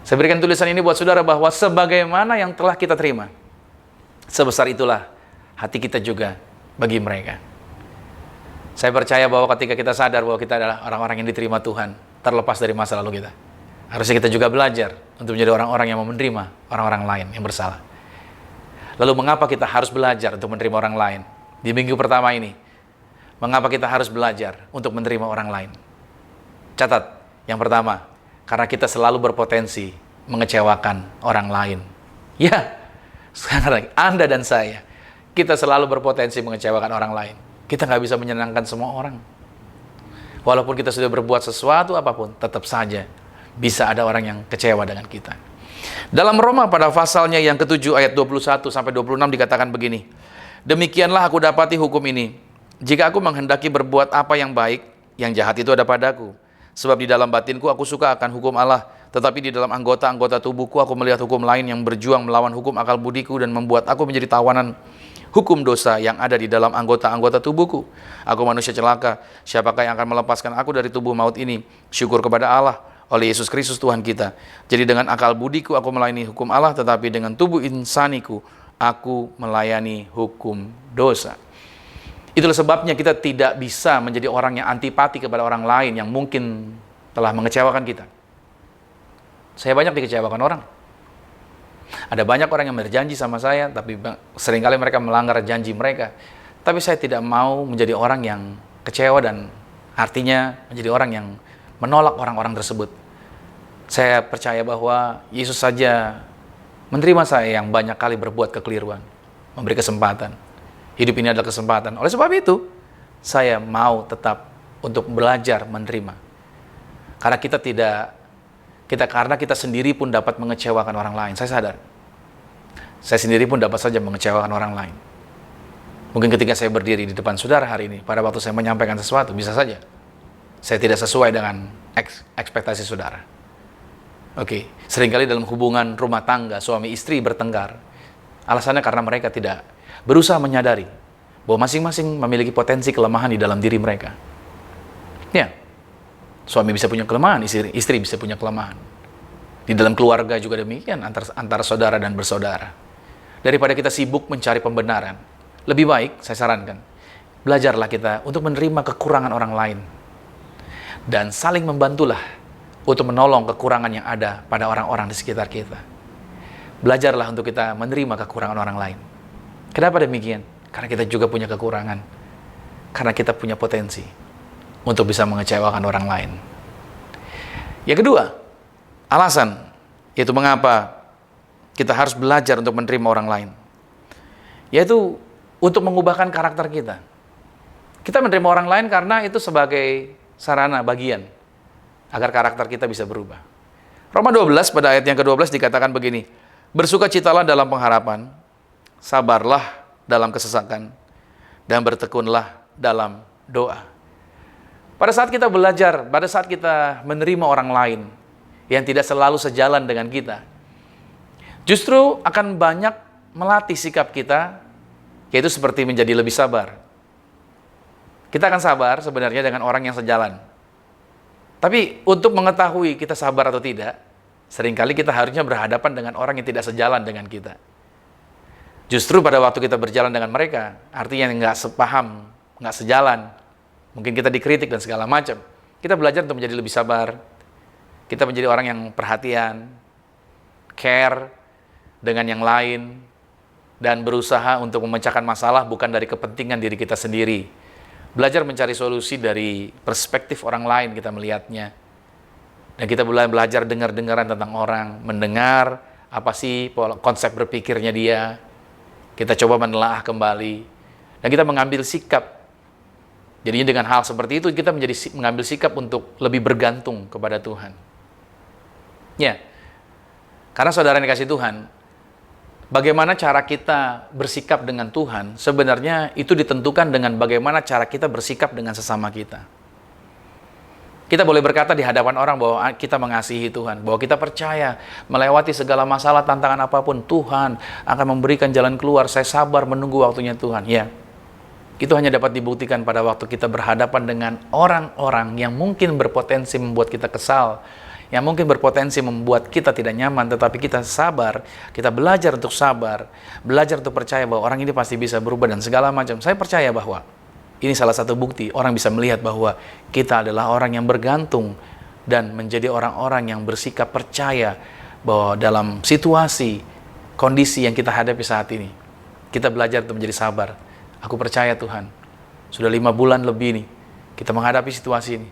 Saya berikan tulisan ini buat saudara bahwa sebagaimana yang telah kita terima, sebesar itulah hati kita juga bagi mereka. Saya percaya bahwa ketika kita sadar bahwa kita adalah orang-orang yang diterima Tuhan, terlepas dari masa lalu kita, Harusnya kita juga belajar untuk menjadi orang-orang yang mau menerima orang-orang lain yang bersalah. Lalu mengapa kita harus belajar untuk menerima orang lain? Di minggu pertama ini, mengapa kita harus belajar untuk menerima orang lain? Catat, yang pertama, karena kita selalu berpotensi mengecewakan orang lain. Ya, sekarang Anda dan saya, kita selalu berpotensi mengecewakan orang lain. Kita nggak bisa menyenangkan semua orang. Walaupun kita sudah berbuat sesuatu apapun, tetap saja bisa ada orang yang kecewa dengan kita. Dalam Roma pada pasalnya yang ke-7 ayat 21 sampai 26 dikatakan begini. Demikianlah aku dapati hukum ini. Jika aku menghendaki berbuat apa yang baik, yang jahat itu ada padaku. Sebab di dalam batinku aku suka akan hukum Allah, tetapi di dalam anggota-anggota tubuhku aku melihat hukum lain yang berjuang melawan hukum akal budiku dan membuat aku menjadi tawanan hukum dosa yang ada di dalam anggota-anggota tubuhku. Aku manusia celaka, siapakah yang akan melepaskan aku dari tubuh maut ini? Syukur kepada Allah oleh Yesus Kristus Tuhan kita. Jadi dengan akal budiku aku melayani hukum Allah, tetapi dengan tubuh insaniku aku melayani hukum dosa. Itulah sebabnya kita tidak bisa menjadi orang yang antipati kepada orang lain yang mungkin telah mengecewakan kita. Saya banyak dikecewakan orang. Ada banyak orang yang berjanji sama saya, tapi seringkali mereka melanggar janji mereka. Tapi saya tidak mau menjadi orang yang kecewa dan artinya menjadi orang yang menolak orang-orang tersebut. Saya percaya bahwa Yesus saja menerima saya yang banyak kali berbuat kekeliruan, memberi kesempatan. Hidup ini adalah kesempatan. Oleh sebab itu, saya mau tetap untuk belajar menerima. Karena kita sendiri pun dapat mengecewakan orang lain. Saya sadar. Saya sendiri pun dapat saja mengecewakan orang lain. Mungkin ketika saya berdiri di depan saudara hari ini, pada waktu saya menyampaikan sesuatu, bisa saja saya tidak sesuai dengan ekspektasi saudara. Oke, seringkali dalam hubungan rumah tangga, suami istri bertengkar. Alasannya karena mereka tidak berusaha menyadari bahwa masing-masing memiliki potensi kelemahan di dalam diri mereka. Ya, suami bisa punya kelemahan, istri bisa punya kelemahan. Di dalam keluarga juga demikian, antara saudara dan bersaudara. Daripada kita sibuk mencari pembenaran, lebih baik, saya sarankan, belajarlah kita untuk menerima kekurangan orang lain. Dan saling membantulah untuk menolong kekurangan yang ada pada orang-orang di sekitar kita. Belajarlah untuk kita menerima kekurangan orang lain. Kenapa demikian? Karena kita juga punya kekurangan. Karena kita punya potensi untuk bisa mengecewakan orang lain. Yang kedua, alasan, yaitu mengapa kita harus belajar untuk menerima orang lain. Yaitu untuk mengubahkan karakter kita. Kita menerima orang lain karena itu sebagai sarana bagian agar karakter kita bisa berubah. Roma 12 pada ayat yang ke-12 dikatakan begini. Bersukacitalah dalam pengharapan, sabarlah dalam kesesakan, dan bertekunlah dalam doa. Pada saat kita belajar, pada saat kita menerima orang lain yang tidak selalu sejalan dengan kita, justru akan banyak melatih sikap kita, yaitu seperti menjadi lebih sabar. Kita akan sabar sebenarnya dengan orang yang sejalan. Tapi untuk mengetahui kita sabar atau tidak, seringkali kita harusnya berhadapan dengan orang yang tidak sejalan dengan kita. Justru pada waktu kita berjalan dengan mereka, artinya nggak sepaham, nggak sejalan, mungkin kita dikritik dan segala macam. Kita belajar untuk menjadi lebih sabar. Kita menjadi orang yang perhatian, care dengan yang lain, dan berusaha untuk memecahkan masalah bukan dari kepentingan diri kita sendiri. Belajar mencari solusi dari perspektif orang lain, kita melihatnya. Dan kita belajar dengar-dengaran tentang orang, mendengar apa sih konsep berpikirnya dia. Kita coba menelaah kembali. Dan kita mengambil sikap. Jadinya dengan hal seperti itu, kita mengambil sikap untuk lebih bergantung kepada Tuhan. Ya, karena saudara yang dikasih Tuhan, bagaimana cara kita bersikap dengan Tuhan, sebenarnya itu ditentukan dengan bagaimana cara kita bersikap dengan sesama kita. Kita boleh berkata di hadapan orang bahwa kita mengasihi Tuhan, bahwa kita percaya melewati segala masalah, tantangan apapun, Tuhan akan memberikan jalan keluar, saya sabar menunggu waktunya Tuhan. Ya, itu hanya dapat dibuktikan pada waktu kita berhadapan dengan orang-orang yang mungkin berpotensi membuat kita kesal, yang mungkin berpotensi membuat kita tidak nyaman, tetapi kita sabar, kita belajar untuk sabar, belajar untuk percaya bahwa orang ini pasti bisa berubah dan segala macam. Saya percaya bahwa ini salah satu bukti orang bisa melihat bahwa kita adalah orang yang bergantung dan menjadi orang-orang yang bersikap percaya bahwa dalam situasi, kondisi yang kita hadapi saat ini, kita belajar untuk menjadi sabar. Aku percaya Tuhan, sudah 5 bulan lebih nih, kita menghadapi situasi ini.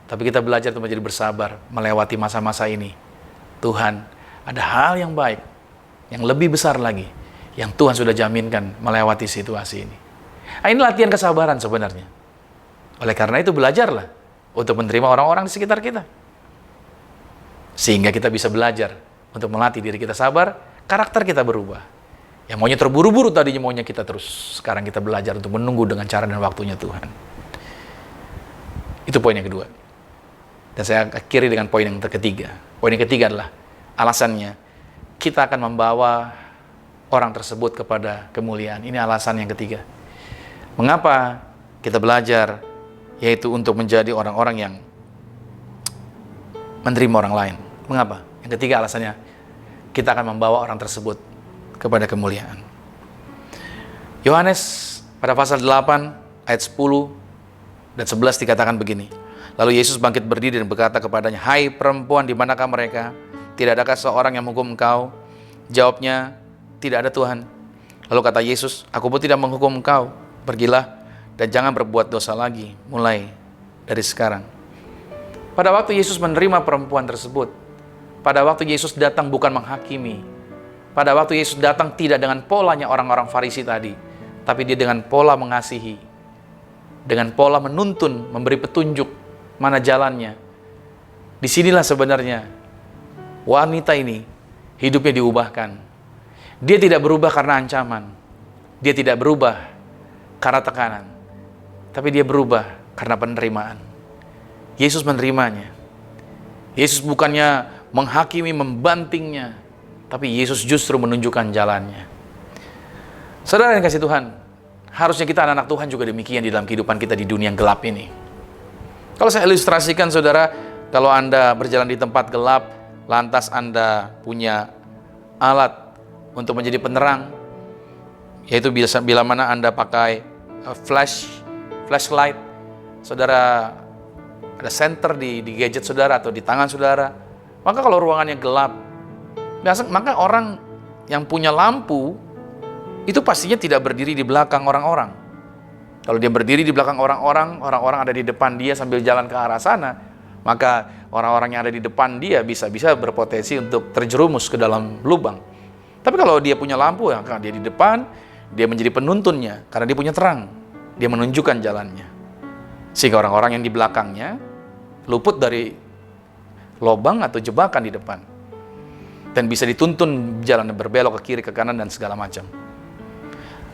Tapi kita belajar untuk menjadi bersabar, melewati masa-masa ini. Tuhan, ada hal yang baik, yang lebih besar lagi, yang Tuhan sudah jaminkan melewati situasi ini. Nah, ini latihan kesabaran sebenarnya. Oleh karena itu belajarlah untuk menerima orang-orang di sekitar kita. Sehingga kita bisa belajar untuk melatih diri kita sabar, karakter kita berubah. Yang maunya terburu-buru tadinya maunya kita terus. Sekarang kita belajar untuk menunggu dengan cara dan waktunya Tuhan. Itu poin yang kedua. Dan saya akhiri dengan poin yang ketiga. Poin yang ketiga adalah alasannya kita akan membawa orang tersebut kepada kemuliaan. Ini alasan yang ketiga. Mengapa kita belajar? Yaitu untuk menjadi orang-orang yang menerima orang lain. Mengapa? Yang ketiga alasannya, kita akan membawa orang tersebut kepada kemuliaan. Yohanes pada pasal 8 ayat 10 dan 11 dikatakan begini. Lalu Yesus bangkit berdiri dan berkata kepadanya, "Hai perempuan, di manakah mereka? Tidak adakah seorang yang menghukum engkau?" Jawabnya, "Tidak ada Tuhan." Lalu kata Yesus, "Aku pun tidak menghukum engkau. Pergilah dan jangan berbuat dosa lagi, mulai dari sekarang." Pada waktu Yesus menerima perempuan tersebut, pada waktu Yesus datang bukan menghakimi, pada waktu Yesus datang tidak dengan polanya orang-orang Farisi tadi, tapi dia dengan pola mengasihi, dengan pola menuntun, memberi petunjuk mana jalannya. Disinilah sebenarnya wanita ini hidupnya diubahkan. Dia tidak berubah karena ancaman, dia tidak berubah karena tekanan, tapi dia berubah karena penerimaan. Yesus menerimanya. Yesus bukannya menghakimi, membantingnya, tapi Yesus justru menunjukkan jalannya. Saudara yang kasih Tuhan, harusnya kita anak-anak Tuhan juga demikian di dalam kehidupan kita di dunia yang gelap ini. Kalau saya ilustrasikan saudara, kalau Anda berjalan di tempat gelap, lantas Anda punya alat untuk menjadi penerang, yaitu bila mana Anda pakai flashlight, saudara ada senter di gadget saudara atau di tangan saudara, maka kalau ruangannya gelap, maka orang yang punya lampu itu pastinya tidak berdiri di belakang orang-orang. Kalau dia berdiri di belakang orang-orang, orang-orang ada di depan dia sambil jalan ke arah sana, maka orang-orang yang ada di depan dia bisa-bisa berpotensi untuk terjerumus ke dalam lubang. Tapi kalau dia punya lampu, ya, karena dia di depan, dia menjadi penuntunnya, karena dia punya terang, dia menunjukkan jalannya. Sehingga orang-orang yang di belakangnya luput dari lubang atau jebakan di depan. Dan bisa dituntun jalan berbelok ke kiri, ke kanan, dan segala macam.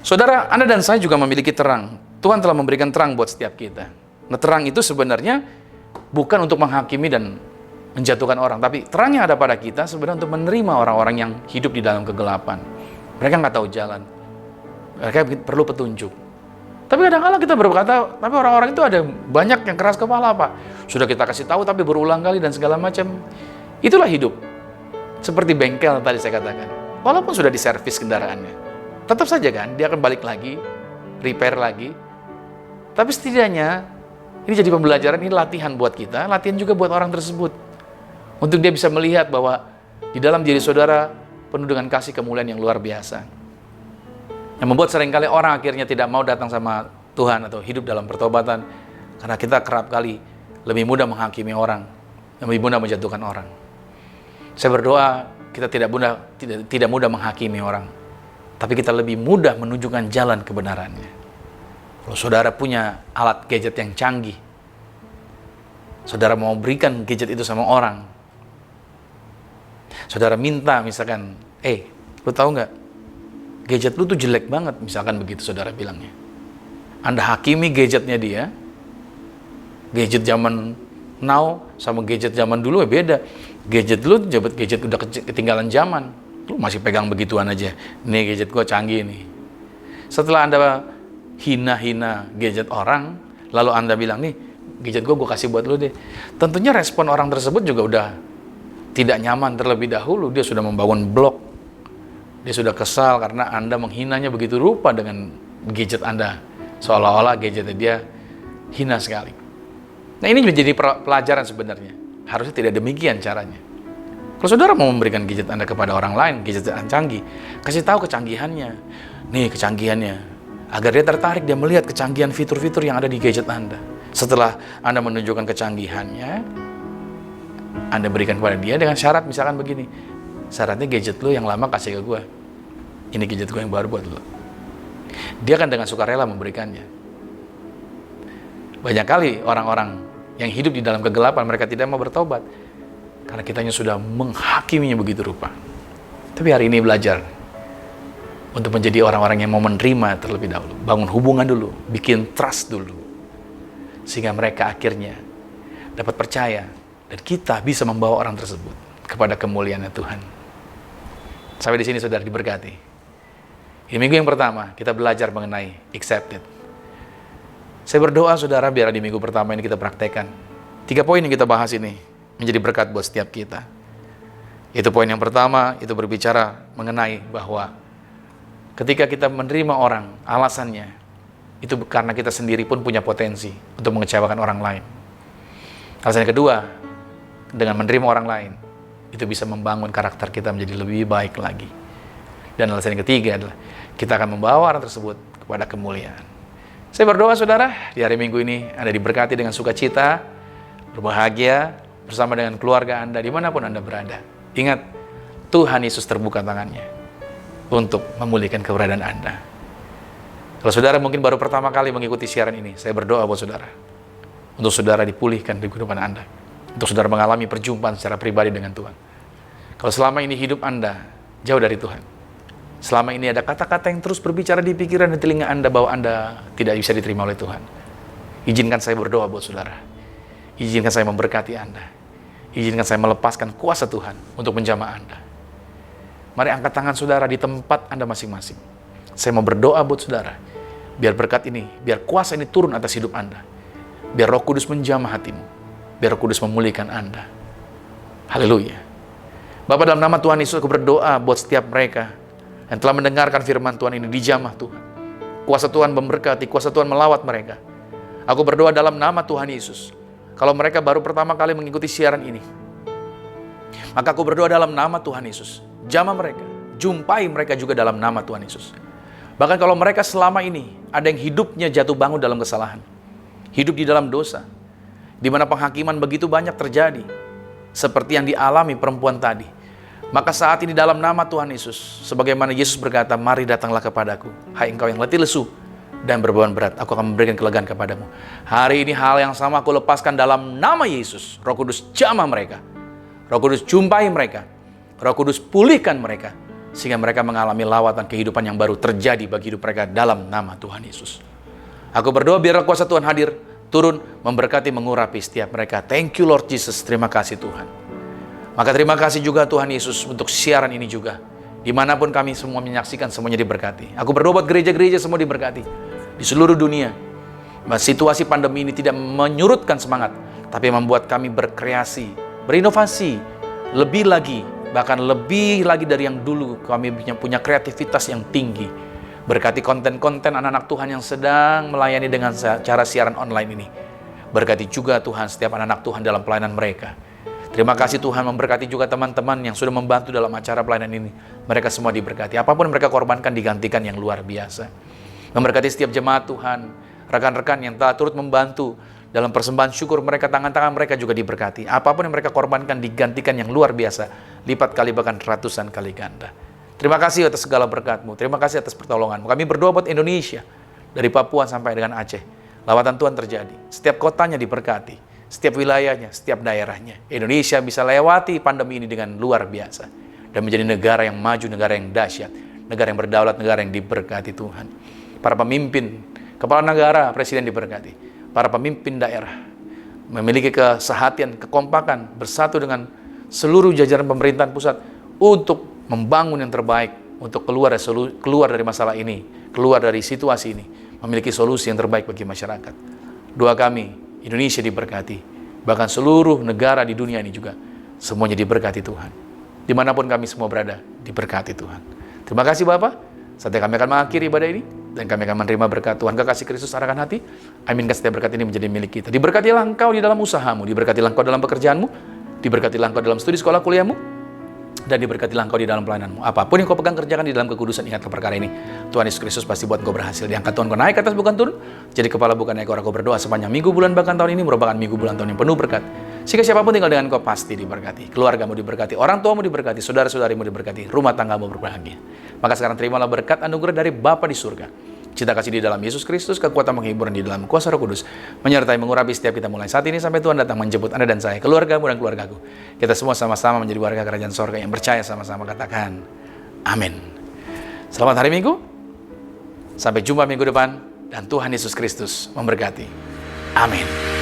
Saudara, Anda dan saya juga memiliki terang. Tuhan telah memberikan terang buat setiap kita. Nah, terang itu sebenarnya bukan untuk menghakimi dan menjatuhkan orang, tapi terang yang ada pada kita sebenarnya untuk menerima orang-orang yang hidup di dalam kegelapan. Mereka nggak tahu jalan. Mereka perlu petunjuk. Tapi kadang-kadang kita berkata, tapi orang-orang itu ada banyak yang keras kepala, Pak. Sudah kita kasih tahu tapi berulang kali dan segala macam. Itulah hidup. Seperti bengkel tadi saya katakan. Walaupun sudah diservis kendaraannya, tetap saja kan dia akan balik lagi, repair lagi. Tapi setidaknya ini jadi pembelajaran, ini latihan buat kita, latihan juga buat orang tersebut. Untuk dia bisa melihat bahwa di dalam diri saudara penuh dengan kasih kemuliaan yang luar biasa. Yang membuat seringkali orang akhirnya tidak mau datang sama Tuhan atau hidup dalam pertobatan. Karena kita kerap kali lebih mudah menghakimi orang, lebih mudah menjatuhkan orang. Saya berdoa kita tidak mudah menghakimi orang, tapi kita lebih mudah menunjukkan jalan kebenarannya. Kalau saudara punya alat gadget yang canggih, saudara mau berikan gadget itu sama orang, saudara minta misalkan, lu tahu nggak, gadget lu tuh jelek banget, misalkan begitu saudara bilangnya. Anda hakimi gadgetnya dia, gadget zaman now sama gadget zaman dulu beda. Gadget lu gadget udah ketinggalan zaman, lu masih pegang begituan aja. Nih gadget gua canggih nih. Setelah Anda hina-hina gadget orang, lalu Anda bilang, nih gadget gua kasih buat lu deh. Tentunya respon orang tersebut juga udah tidak nyaman terlebih dahulu. Dia sudah membangun blog. Dia sudah kesal karena Anda menghinanya begitu rupa dengan gadget Anda. Seolah-olah gadgetnya dia hina sekali. Nah, ini menjadi pelajaran sebenarnya. Harusnya tidak demikian caranya. Kalau saudara mau memberikan gadget Anda kepada orang lain, gadget yang canggih, kasih tahu kecanggihannya. Nih kecanggihannya, agar dia tertarik, dia melihat kecanggihan fitur-fitur yang ada di gadget Anda. Setelah Anda menunjukkan kecanggihannya, Anda berikan kepada dia dengan syarat misalkan begini, syaratnya gadget lu yang lama kasih ke gue, ini gadget gue yang baru buat lu. Dia akan dengan sukarela memberikannya. Banyak kali orang-orang yang hidup di dalam kegelapan, mereka tidak mau bertobat karena kitanya sudah menghakiminya begitu rupa. Tapi hari ini belajar untuk menjadi orang-orang yang mau menerima terlebih dahulu, bangun hubungan dulu, bikin trust dulu, sehingga mereka akhirnya dapat percaya dan kita bisa membawa orang tersebut kepada kemuliaan Tuhan. Sampai di sini saudara diberkati. Di minggu yang pertama kita belajar mengenai accepted. Saya berdoa saudara biar di minggu pertama ini kita praktekkan 3 poin yang kita bahas ini menjadi berkat buat setiap kita. Itu poin yang pertama, itu berbicara mengenai bahwa ketika kita menerima orang, alasannya itu karena kita sendiri pun punya potensi untuk mengecewakan orang lain. Alasan yang kedua, dengan menerima orang lain, itu bisa membangun karakter kita menjadi lebih baik lagi. Dan alasan yang ketiga adalah kita akan membawa orang tersebut kepada kemuliaan. Saya berdoa saudara, di hari Minggu ini Anda diberkati dengan sukacita, berbahagia bersama dengan keluarga Anda dimanapun Anda berada. Ingat, Tuhan Yesus terbuka tangannya untuk memulihkan keberadaan Anda. Kalau saudara mungkin baru pertama kali mengikuti siaran ini, saya berdoa buat saudara, untuk saudara dipulihkan di kehidupan Anda, untuk saudara mengalami perjumpaan secara pribadi dengan Tuhan. Kalau selama ini hidup Anda jauh dari Tuhan, selama ini ada kata-kata yang terus berbicara di pikiran dan telinga Anda bahwa Anda tidak bisa diterima oleh Tuhan, izinkan saya berdoa buat saudara. Izinkan saya memberkati Anda. Izinkan saya melepaskan kuasa Tuhan untuk menjamah Anda. Mari angkat tangan saudara di tempat Anda masing-masing. Saya mau berdoa buat saudara. Biar berkat ini, biar kuasa ini turun atas hidup Anda. Biar Roh Kudus menjamah hatimu. Biar Roh Kudus memulihkan Anda. Haleluya. Bapa, dalam nama Tuhan Yesus aku berdoa buat setiap mereka yang telah mendengarkan firman Tuhan ini, dijamah Tuhan. Kuasa Tuhan memberkati, kuasa Tuhan melawat mereka. Aku berdoa dalam nama Tuhan Yesus. Kalau mereka baru pertama kali mengikuti siaran ini, maka aku berdoa dalam nama Tuhan Yesus. Jamah mereka, jumpai mereka juga dalam nama Tuhan Yesus. Bahkan kalau mereka selama ini ada yang hidupnya jatuh bangun dalam kesalahan, hidup di dalam dosa, di mana penghakiman begitu banyak terjadi, seperti yang dialami perempuan tadi, maka saat ini dalam nama Tuhan Yesus, sebagaimana Yesus berkata, mari datanglah kepadaku, hai engkau yang letih lesu dan berbeban berat, aku akan memberikan kelegaan kepadamu. Hari ini hal yang sama aku lepaskan dalam nama Yesus. Roh Kudus jamah mereka, Roh Kudus jumpai mereka, Roh Kudus pulihkan mereka, sehingga mereka mengalami lawatan kehidupan yang baru terjadi bagi hidup mereka dalam nama Tuhan Yesus. Aku berdoa biar kuasa Tuhan hadir, turun, memberkati, mengurapi setiap mereka. Thank you Lord Jesus, terima kasih Tuhan. Maka terima kasih juga Tuhan Yesus untuk siaran ini juga. Dimanapun kami semua menyaksikan, semuanya diberkati. Aku berdoa buat gereja-gereja semua diberkati di seluruh dunia. Situasi pandemi ini tidak menyurutkan semangat, tapi membuat kami berkreasi, berinovasi, lebih lagi, bahkan lebih lagi dari yang dulu. Kami punya kreativitas yang tinggi. Berkati konten-konten anak-anak Tuhan yang sedang melayani dengan cara siaran online ini. Berkati juga Tuhan setiap anak-anak Tuhan dalam pelayanan mereka. Terima kasih Tuhan, memberkati juga teman-teman yang sudah membantu dalam acara pelayanan ini. Mereka semua diberkati. Apapun mereka korbankan digantikan yang luar biasa. Memberkati setiap jemaat Tuhan, rekan-rekan yang telah turut membantu dalam persembahan syukur mereka, tangan-tangan mereka juga diberkati. Apapun yang mereka korbankan digantikan yang luar biasa, lipat kali bahkan ratusan kali ganda. Terima kasih atas segala berkat-Mu, terima kasih atas pertolongan-Mu. Kami berdoa buat Indonesia, dari Papua sampai dengan Aceh. Lawatan Tuhan terjadi, setiap kotanya diberkati, setiap wilayahnya, setiap daerahnya. Indonesia bisa lewati pandemi ini dengan luar biasa dan menjadi negara yang maju, negara yang dahsyat, negara yang berdaulat, negara yang diberkati Tuhan. Para pemimpin, kepala negara, presiden diberkati. Para pemimpin daerah memiliki kesehatian, kekompakan, bersatu dengan seluruh jajaran pemerintahan pusat untuk membangun yang terbaik, untuk keluar dari masalah ini, keluar dari situasi ini, memiliki solusi yang terbaik bagi masyarakat. Doa kami, Indonesia diberkati, bahkan seluruh negara di dunia ini juga, semuanya diberkati Tuhan. Dimanapun kami semua berada, diberkati Tuhan. Terima kasih Bapak, saatnya kami akan mengakhiri ibadah ini, dan kami akan menerima berkat Tuhan. Kekasih Kristus arahkan hati. Aminkan setiap berkat ini menjadi milik kita. Diberkatilah engkau di dalam usahamu, diberkatilah engkau dalam pekerjaanmu, Diberkatilah engkau dalam studi sekolah kuliahmu, dan diberkatilah engkau di dalam pelayananmu. Apapun yang kau pegang kerjakan di dalam kekudusan, ingatlah perkara ini. Tuhan Yesus Kristus pasti buat engkau berhasil. Diangkat Tuhan, kau naik ke atas bukan turun, jadi kepala bukan ekor. Aku berdoa sepanjang minggu, bulan, bahkan tahun ini merupakan minggu, bulan, tahun yang penuh berkat. Sehingga siapapun tinggal dengan kau pasti diberkati. Keluargamu diberkati, orang tuamu diberkati, saudara-saudarimu diberkati, rumah tanggamu berbahagia. Maka sekarang terimalah berkat anugerah dari Bapa di surga, cinta kasih di dalam Yesus Kristus, kekuatan penghiburan di dalam kuasa Roh Kudus, menyertai mengurapi setiap kita mulai saat ini sampai Tuhan datang menjemput Anda dan saya, keluargamu dan keluargaku. Kita semua sama-sama menjadi warga kerajaan sorga yang percaya sama-sama. Katakan, amin. Selamat hari Minggu. Sampai jumpa minggu depan. Dan Tuhan Yesus Kristus memberkati. Amin.